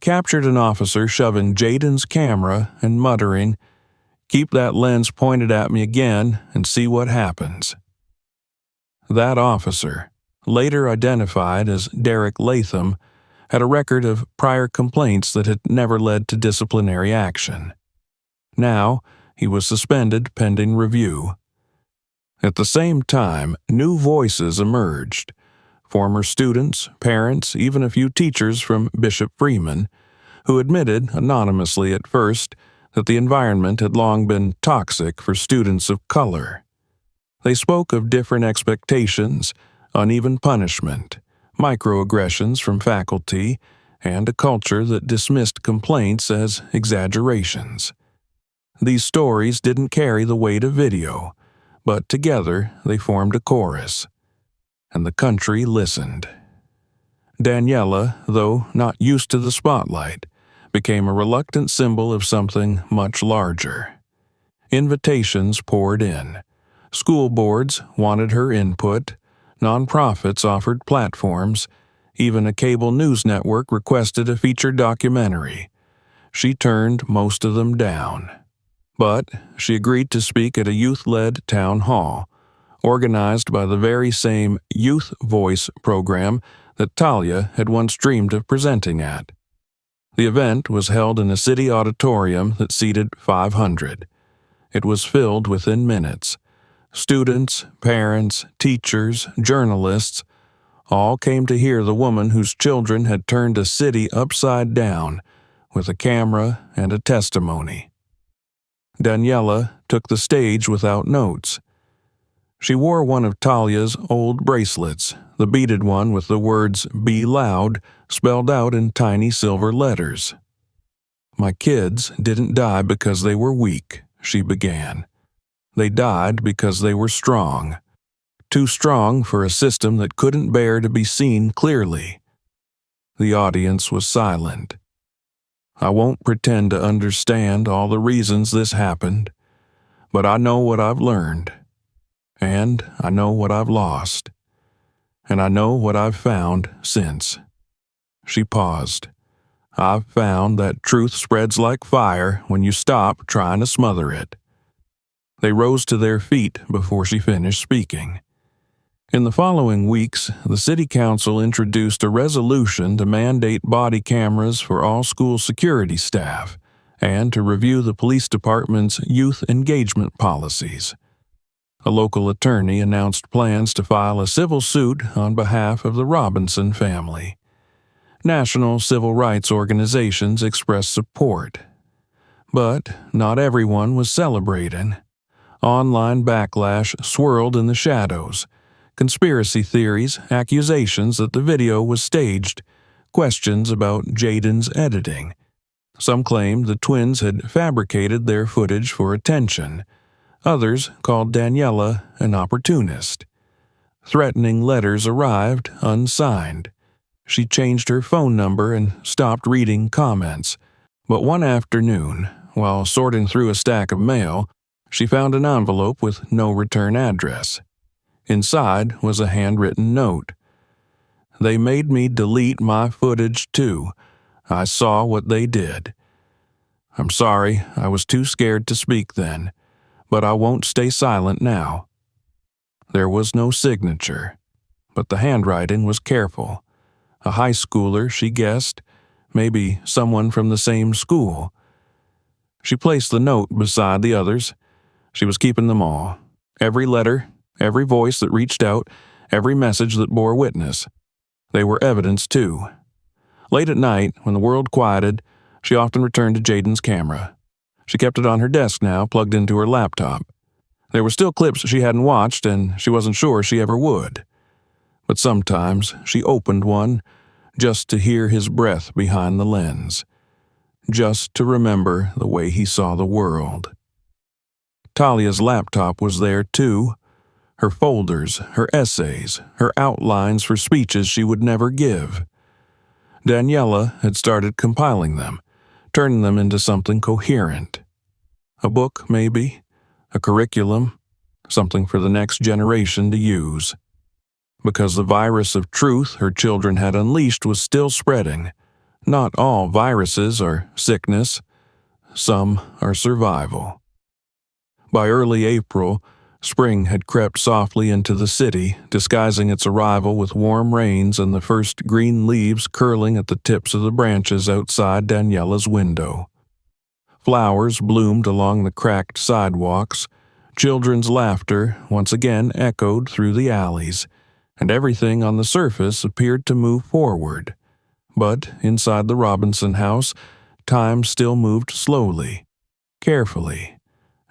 captured an officer shoving Jaden's camera and muttering, "Keep that lens pointed at me again and see what happens." That officer, later identified as Derek Latham, had a record of prior complaints that had never led to disciplinary action. Now, he was suspended pending review. At the same time, new voices emerged. Former students, parents, even a few teachers from Bishop Freeman, who admitted, anonymously at first, that the environment had long been toxic for students of color. They spoke of different expectations, uneven punishment, microaggressions from faculty, and a culture that dismissed complaints as exaggerations. These stories didn't carry the weight of video, but together they formed a chorus, and the country listened. Daniela, though not used to the spotlight, became a reluctant symbol of something much larger. Invitations poured in. School boards wanted her input. Nonprofits offered platforms. Even a cable news network requested a feature documentary. She turned most of them down. But she agreed to speak at a youth-led town hall, organized by the very same Youth Voice program that Talia had once dreamed of presenting at. The event was held in a city auditorium that seated 500. It was filled within minutes. Students, parents, teachers, journalists, all came to hear the woman whose children had turned a city upside down with a camera and a testimony. Daniela took the stage without notes. She wore one of Talia's old bracelets, the beaded one with the words "Be Loud" spelled out in tiny silver letters. "My kids didn't die because they were weak," she began. "They died because they were strong. Too strong for a system that couldn't bear to be seen clearly." The audience was silent. I won't pretend to understand all the reasons this happened, but I know what I've learned, and I know what I've lost, and I know what I've found since. She paused. I've found that truth spreads like fire when you stop trying to smother it. They rose to their feet before she finished speaking. In the following weeks, the City Council introduced a resolution to mandate body cameras for all school security staff and to review the police department's youth engagement policies. A local attorney announced plans to file a civil suit on behalf of the Robinson family. National civil rights organizations expressed support. But not everyone was celebrating. Online backlash swirled in the shadows. Conspiracy theories, accusations that the video was staged, questions about Jaden's editing. Some claimed the twins had fabricated their footage for attention. Others called Daniela an opportunist. Threatening letters arrived unsigned. She changed her phone number and stopped reading comments. But one afternoon, while sorting through a stack of mail, she found an envelope with no return address. Inside was a handwritten note. "They made me delete my footage too. I saw what they did. I'm sorry, I was too scared to speak then, but I won't stay silent now." There was no signature, but the handwriting was careful. A high schooler, she guessed, maybe someone from the same school. She placed the note beside the others. She was keeping them all. Every letter, every voice that reached out, every message that bore witness. They were evidence, too. Late at night, when the world quieted, she often returned to Jaden's camera. She kept it on her desk now, plugged into her laptop. There were still clips she hadn't watched, and she wasn't sure she ever would. But sometimes she opened one just to hear his breath behind the lens, just to remember the way he saw the world. Talia's laptop was there too. Her folders, her essays, her outlines for speeches she would never give. Daniela had started compiling them, turning them into something coherent. A book, maybe, a curriculum, something for the next generation to use. Because the virus of truth her children had unleashed was still spreading. Not all viruses are sickness. Some are survival. By early April, spring had crept softly into the city, disguising its arrival with warm rains and the first green leaves curling at the tips of the branches outside Daniela's window. Flowers bloomed along the cracked sidewalks. Children's laughter once again echoed through the alleys, and everything on the surface appeared to move forward. But inside the Robinson house, time still moved slowly, carefully,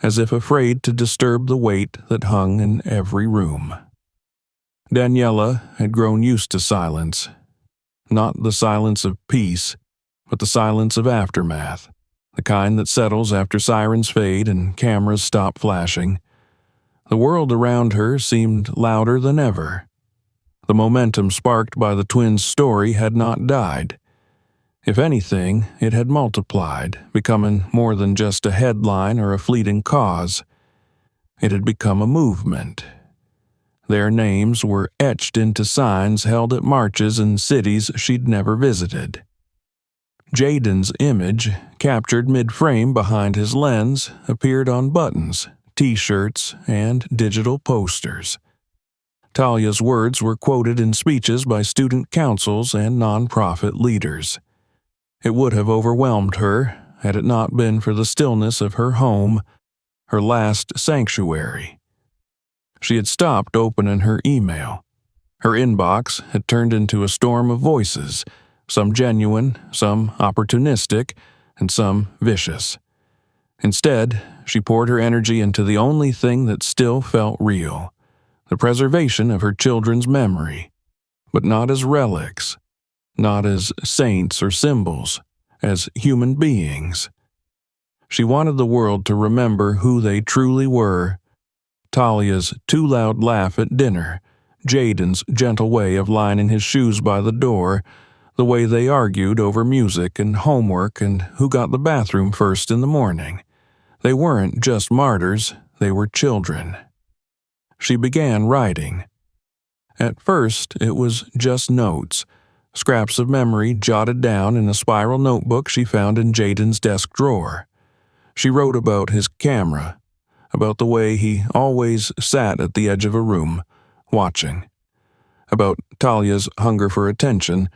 as if afraid to disturb the weight that hung in every room. Daniela had grown used to silence. Not the silence of peace, but the silence of aftermath, the kind that settles after sirens fade and cameras stop flashing. The world around her seemed louder than ever. The momentum sparked by the twins' story had not died. If anything, it had multiplied, becoming more than just a headline or a fleeting cause. It had become a movement. Their names were etched into signs held at marches in cities she'd never visited. Jaden's image, captured mid-frame behind his lens, appeared on buttons, T-shirts, and digital posters. Talia's words were quoted in speeches by student councils and nonprofit leaders. It would have overwhelmed her had it not been for the stillness of her home, her last sanctuary. She had stopped opening her email. Her inbox had turned into a storm of voices, some genuine, some opportunistic, and some vicious. Instead, she poured her energy into the only thing that still felt real, the preservation of her children's memory, but not as relics, not as saints or symbols, as human beings. She wanted the world to remember who they truly were. Talia's too loud laugh at dinner, Jaden's gentle way of lining his shoes by the door, the way they argued over music and homework and who got the bathroom first in the morning. They weren't just martyrs, they were children. She began writing. At first, it was just notes, scraps of memory jotted down in a spiral notebook she found in Jaden's desk drawer. She wrote about his camera, about the way he always sat at the edge of a room, watching. About Talia's hunger for attention,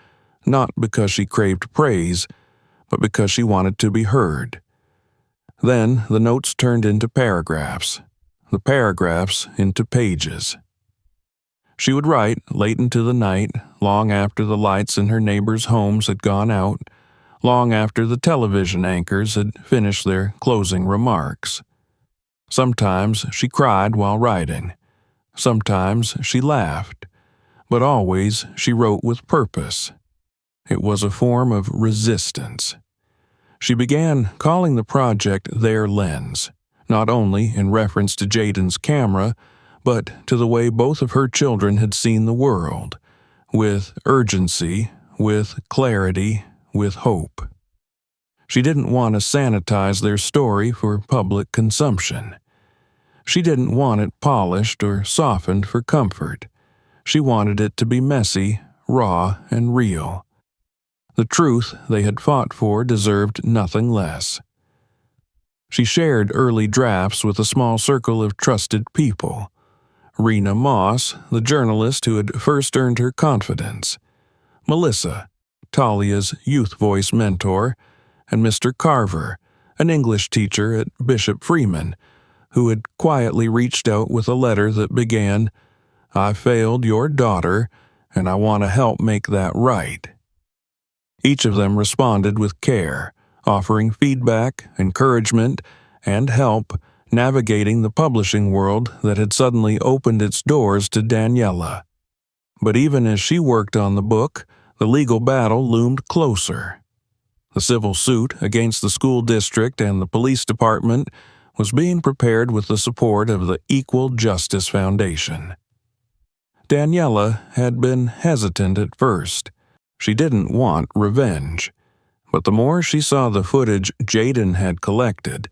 not because she craved praise, but because she wanted to be heard. Then the notes turned into paragraphs, the paragraphs into pages. She would write late into the night, long after the lights in her neighbors' homes had gone out, long after the television anchors had finished their closing remarks. Sometimes she cried while writing. Sometimes she laughed. But always she wrote with purpose. It was a form of resistance. She began calling the project Their Lens, not only in reference to Jaden's camera, but to the way both of her children had seen the world, with urgency, with clarity, with hope. She didn't want to sanitize their story for public consumption. She didn't want it polished or softened for comfort. She wanted it to be messy, raw, and real. The truth they had fought for deserved nothing less. She shared early drafts with a small circle of trusted people. Rena Moss, the journalist who had first earned her confidence. Melissa, Talia's youth voice mentor, and Mr. Carver, an English teacher at Bishop Freeman, who had quietly reached out with a letter that began, "I failed your daughter, and I want to help make that right." Each of them responded with care, offering feedback, encouragement, and help navigating the publishing world that had suddenly opened its doors to Daniela. But even as she worked on the book, the legal battle loomed closer. The civil suit against the school district and the police department was being prepared with the support of the Equal Justice Foundation. Daniela had been hesitant at first. She didn't want revenge. But the more she saw the footage Jaden had collected,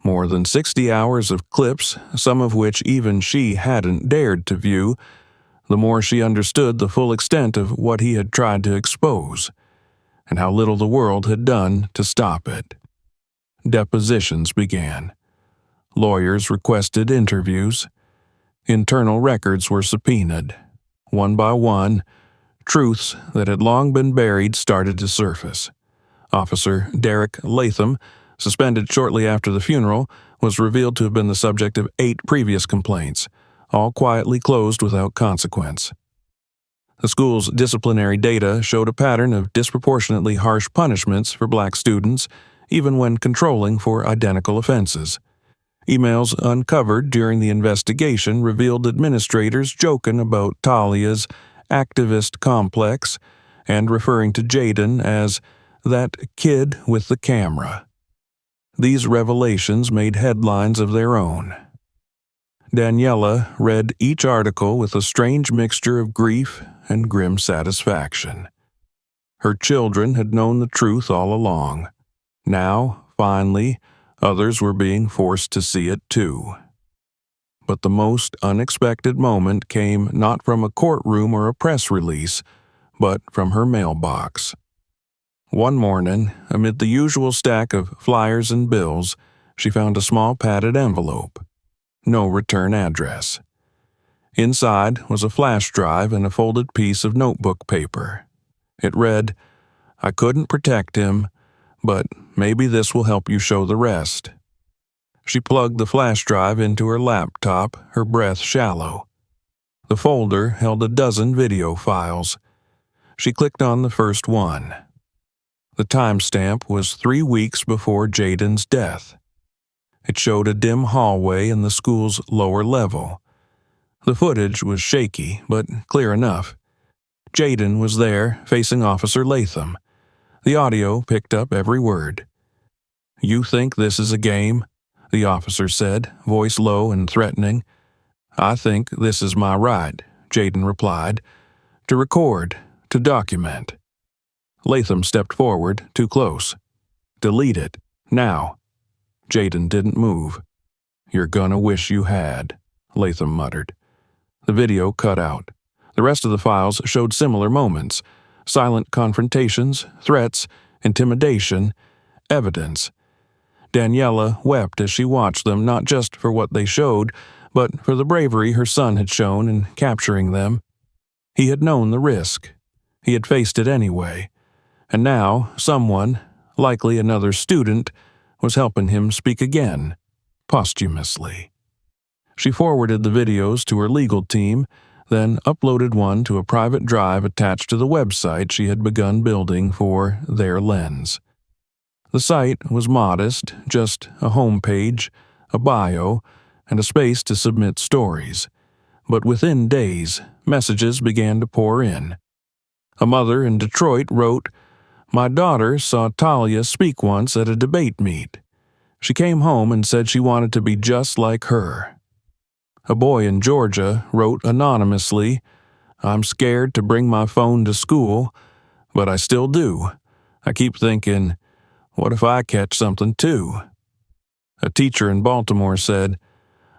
more than 60 hours of clips, some of which even she hadn't dared to view, the more she understood the full extent of what he had tried to expose, and how little the world had done to stop it. Depositions began. Lawyers requested interviews. Internal records were subpoenaed. One by one, truths that had long been buried started to surface. Officer Derek Latham, suspended shortly after the funeral, was revealed to have been the subject of 8 previous complaints, all quietly closed without consequence. The school's disciplinary data showed a pattern of disproportionately harsh punishments for black students, even when controlling for identical offenses. Emails uncovered during the investigation revealed administrators joking about Talia's activist complex and referring to Jaden as that kid with the camera. These revelations made headlines of their own. Daniela read each article with a strange mixture of grief and grim satisfaction. Her children had known the truth all along. Now, finally, others were being forced to see it too. But the most unexpected moment came not from a courtroom or a press release, but from her mailbox. One morning, amid the usual stack of flyers and bills, she found a small padded envelope. No return address. Inside was a flash drive and a folded piece of notebook paper. It read, "I couldn't protect him, but maybe this will help you show the rest." She plugged the flash drive into her laptop, her breath shallow. The folder held a dozen video files. She clicked on the first one. The timestamp was 3 weeks before Jaden's death. It showed a dim hallway in the school's lower level. The footage was shaky, but clear enough. Jaden was there, facing Officer Latham. The audio picked up every word. "You think this is a game?" the officer said, voice low and threatening. "I think this is my right," Jaden replied. "To record, to document." Latham stepped forward, too close. "Delete it, now." Jaden didn't move. "You're gonna wish you had," Latham muttered. The video cut out. The rest of the files showed similar moments: silent confrontations, threats, intimidation, evidence. Daniela wept as she watched them, not just for what they showed, but for the bravery her son had shown in capturing them. He had known the risk. He had faced it anyway. And now someone, likely another student, was helping him speak again, posthumously. She forwarded the videos to her legal team, then uploaded one to a private drive attached to the website she had begun building for Their Lens. The site was modest, just a homepage, a bio, and a space to submit stories. But within days, messages began to pour in. A mother in Detroit wrote, "My daughter saw Talia speak once at a debate meet. She came home and said she wanted to be just like her." A boy in Georgia wrote anonymously, "I'm scared to bring my phone to school, but I still do. I keep thinking, what if I catch something too?" A teacher in Baltimore said,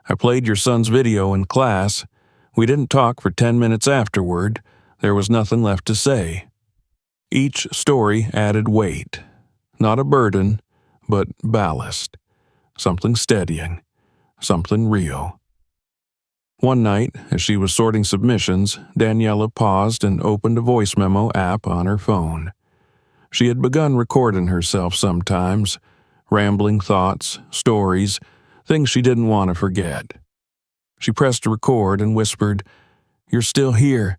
"I played your son's video in class. We didn't talk for 10 minutes afterward. There was nothing left to say." Each story added weight. Not a burden, but ballast. Something steadying. Something real. One night, as she was sorting submissions, Daniela paused and opened a voice memo app on her phone. She had begun recording herself sometimes, rambling thoughts, stories, things she didn't want to forget. She pressed record and whispered, "You're still here.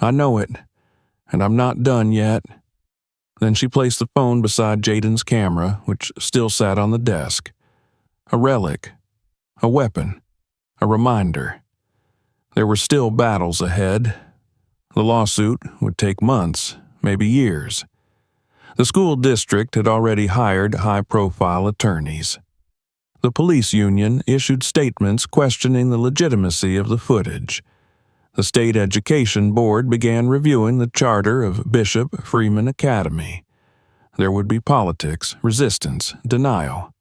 I know it. And I'm not done yet." Then she placed the phone beside Jaden's camera, which still sat on the desk. A relic, a weapon, a reminder. There were still battles ahead. The lawsuit would take months, maybe years. The school district had already hired high-profile attorneys. The police union issued statements questioning the legitimacy of the footage. The state education board began reviewing the charter of Bishop Freeman Academy. There would be politics, resistance, denial.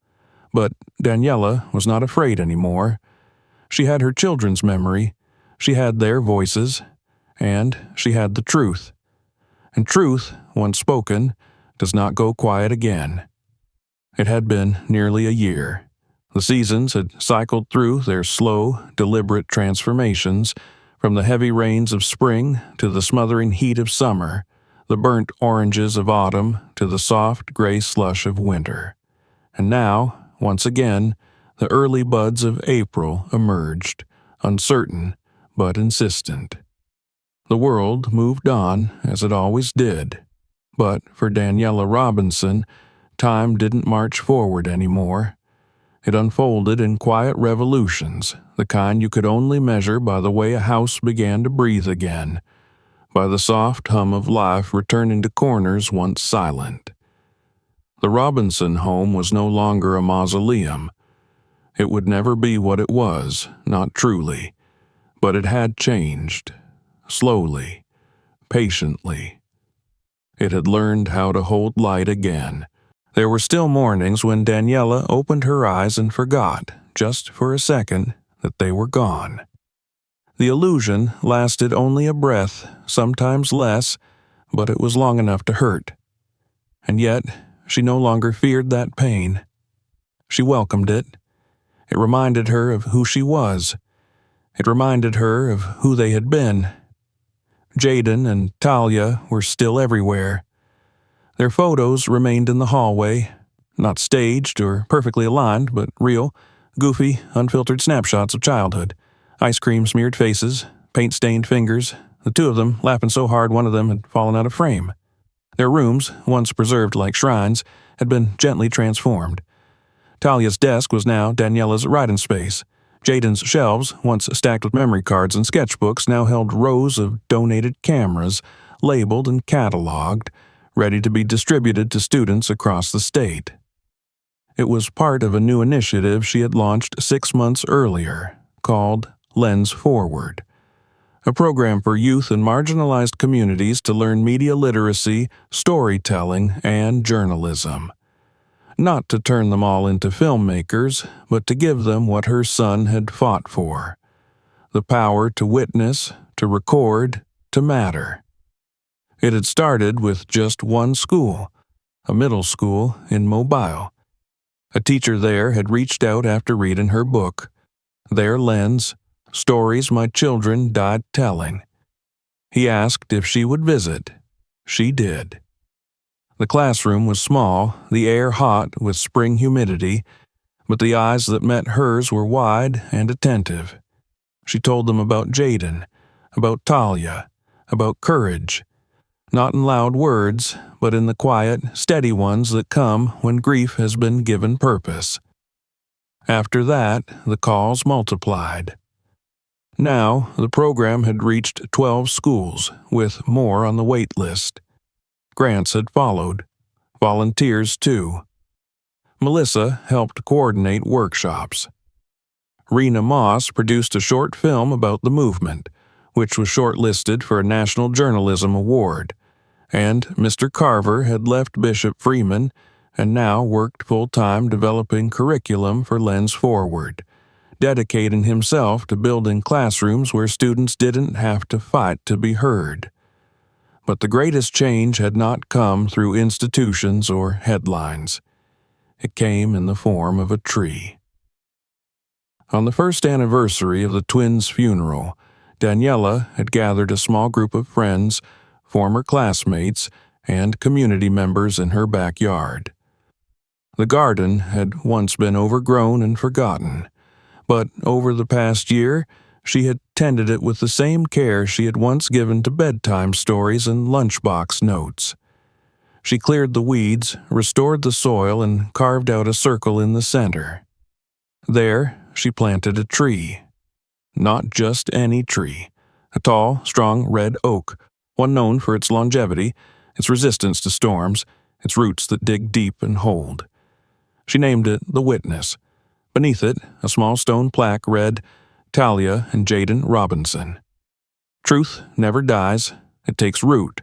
But Daniela was not afraid anymore. She had her children's memory, she had their voices, and she had the truth. And truth, once spoken, does not go quiet again. It had been nearly a year. The seasons had cycled through their slow, deliberate transformations, from the heavy rains of spring to the smothering heat of summer, the burnt oranges of autumn to the soft gray slush of winter. And now, once again, the early buds of April emerged, uncertain but insistent. The world moved on, as it always did. But for Daniela Robinson, time didn't march forward anymore. It unfolded in quiet revolutions, the kind you could only measure by the way a house began to breathe again, by the soft hum of life returning to corners once silent. The Robinson home was no longer a mausoleum. It would never be what it was, not truly, but it had changed, slowly, patiently. It had learned how to hold light again. There were still mornings when Daniela opened her eyes and forgot, just for a second, that they were gone. The illusion lasted only a breath, sometimes less, but it was long enough to hurt. And yet, she no longer feared that pain. She welcomed it. It reminded her of who she was. It reminded her of who they had been. Jaden and Talia were still everywhere. Their photos remained in the hallway, not staged or perfectly aligned, but real, goofy, unfiltered snapshots of childhood. Ice cream-smeared faces, paint-stained fingers, the two of them laughing so hard one of them had fallen out of frame. Their rooms, once preserved like shrines, had been gently transformed. Talia's desk was now Daniela's writing space. Jaden's shelves, once stacked with memory cards and sketchbooks, now held rows of donated cameras, labeled and cataloged, ready to be distributed to students across the state. It was part of a new initiative she had launched 6 months earlier, called Lens Forward, a program for youth in marginalized communities to learn media literacy, storytelling, and journalism. Not to turn them all into filmmakers, but to give them what her son had fought for: the power to witness, to record, to matter. It had started with just one school, a middle school in Mobile. A teacher there had reached out after reading her book, Their Lens, Stories My Children Died Telling. He asked if she would visit. She did. The classroom was small, the air hot with spring humidity, but the eyes that met hers were wide and attentive. She told them about Jaden, about Talia, about courage, not in loud words, but in the quiet, steady ones that come when grief has been given purpose. After that, the calls multiplied. Now, the program had reached 12 schools, with more on the wait list. Grants had followed. Volunteers, too. Melissa helped coordinate workshops. Rena Moss produced a short film about the movement, which was shortlisted for a National Journalism Award, and Mr. Carver had left Bishop Freeman and now worked full-time developing curriculum for Lens Forward, dedicating himself to building classrooms where students didn't have to fight to be heard. But the greatest change had not come through institutions or headlines. It came in the form of a tree. On the first anniversary of the twins' funeral, Daniela had gathered a small group of friends, former classmates, and community members in her backyard. The garden had once been overgrown and forgotten, but over the past year, she had tended it with the same care she had once given to bedtime stories and lunchbox notes. She cleared the weeds, restored the soil, and carved out a circle in the center. There, she planted a tree. Not just any tree. A tall, strong red oak, one known for its longevity, its resistance to storms, its roots that dig deep and hold. She named it the Witness. Beneath it, a small stone plaque read, Talia and Jaden Robinson. Truth never dies, it takes root.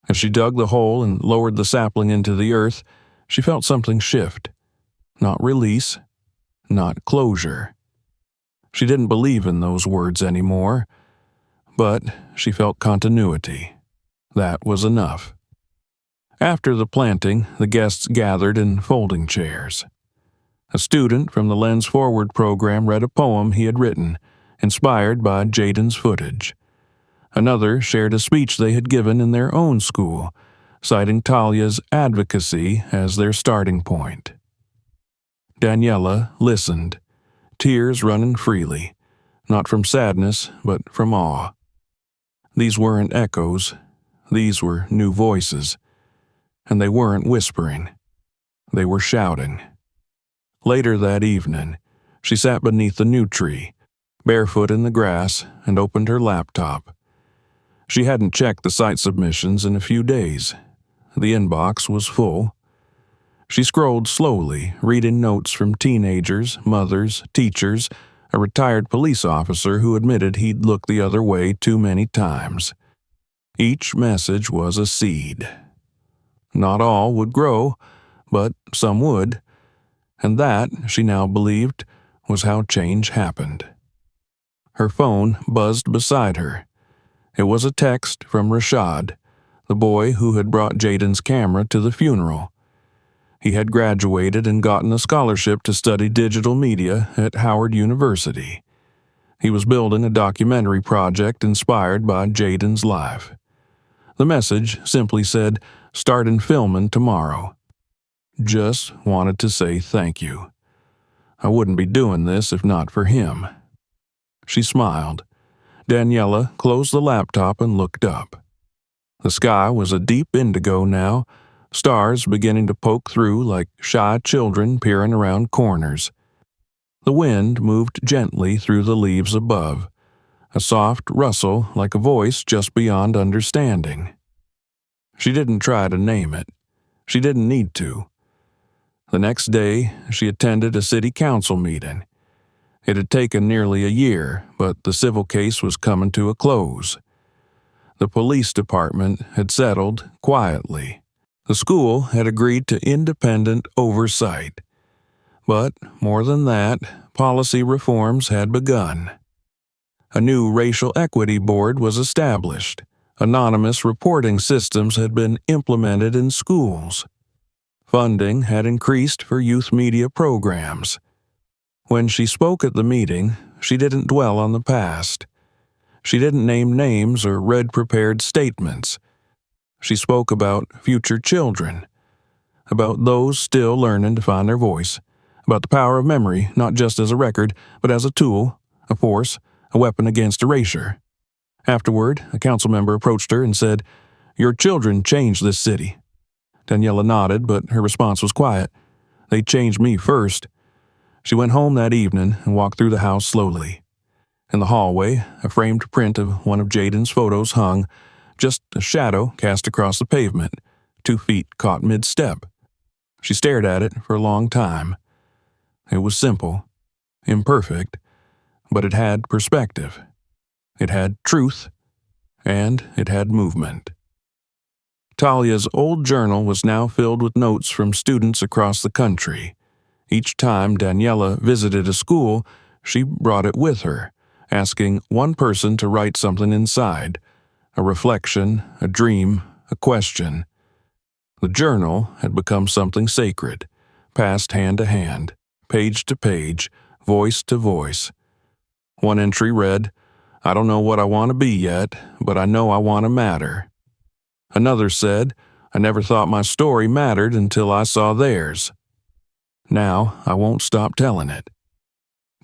As she dug the hole and lowered the sapling into the earth, she felt something shift. Not release, not closure. She didn't believe in those words anymore, but she felt continuity. That was enough. After the planting, the guests gathered in folding chairs. A student from the Lens Forward program read a poem he had written, inspired by Jaden's footage. Another shared a speech they had given in their own school, citing Talia's advocacy as their starting point. Daniela listened, tears running freely, not from sadness, but from awe. These weren't echoes, these were new voices, and they weren't whispering, they were shouting. Later that evening, she sat beneath the new tree, barefoot in the grass, and opened her laptop. She hadn't checked the site submissions in a few days. The inbox was full. She scrolled slowly, reading notes from teenagers, mothers, teachers, a retired police officer who admitted he'd looked the other way too many times. Each message was a seed. Not all would grow, but some would, and that, she now believed, was how change happened. Her phone buzzed beside her. It was a text from Rashad, the boy who had brought Jaden's camera to the funeral. He had graduated and gotten a scholarship to study digital media at Howard University. He was building a documentary project inspired by Jaden's life. The message simply said, "Starting filming tomorrow." Just wanted to say thank you. I wouldn't be doing this if not for him. She smiled. Daniela closed the laptop and looked up. The sky was a deep indigo now, stars beginning to poke through like shy children peering around corners. The wind moved gently through the leaves above, a soft rustle like a voice just beyond understanding. She didn't try to name it. She didn't need to. The next day, she attended a city council meeting. It had taken nearly a year, but the civil case was coming to a close. The police department had settled quietly. The school had agreed to independent oversight. But more than that, policy reforms had begun. A new racial equity board was established. Anonymous reporting systems had been implemented in schools. Funding had increased for youth media programs. When she spoke at the meeting, she didn't dwell on the past. She didn't name names or read prepared statements. She spoke about future children, about those still learning to find their voice, about the power of memory not just as a record, but as a tool, a force, a weapon against erasure. Afterward, a council member approached her and said, "Your children changed this city." Daniela nodded, but her response was quiet. "They changed me first." She went home that evening and walked through the house slowly. In the hallway, a framed print of one of Jaden's photos hung, just a shadow cast across the pavement, 2 feet caught mid-step. She stared at it for a long time. It was simple, imperfect, but it had perspective. It had truth, and it had movement. Talia's old journal was now filled with notes from students across the country. Each time Daniela visited a school, she brought it with her, asking one person to write something inside, a reflection, a dream, a question. The journal had become something sacred, passed hand to hand, page to page, voice to voice. One entry read, "I don't know what I want to be yet, but I know I want to matter." Another said, "I never thought my story mattered until I saw theirs. Now I won't stop telling it."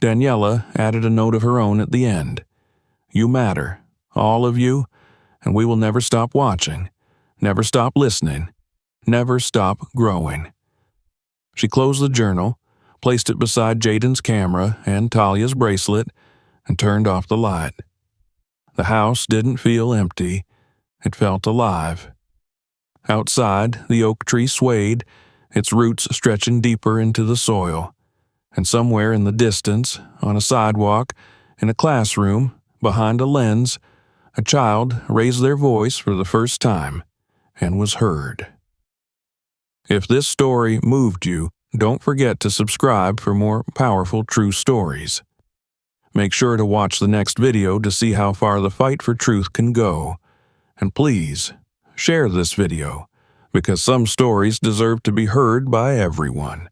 Daniela added a note of her own at the end. "You matter, all of you, and we will never stop watching, never stop listening, never stop growing. She closed the journal, placed it beside Jaden's camera and Talia's bracelet, and turned off the light. The house didn't feel empty. It felt alive. Outside, the oak tree swayed, its roots stretching deeper into the soil. And somewhere in the distance, on a sidewalk, in a classroom, behind a lens, a child raised their voice for the first time and was heard. If this story moved you, don't forget to subscribe for more powerful true stories. Make sure to watch the next video to see how far the fight for truth can go. And please, share this video, because some stories deserve to be heard by everyone.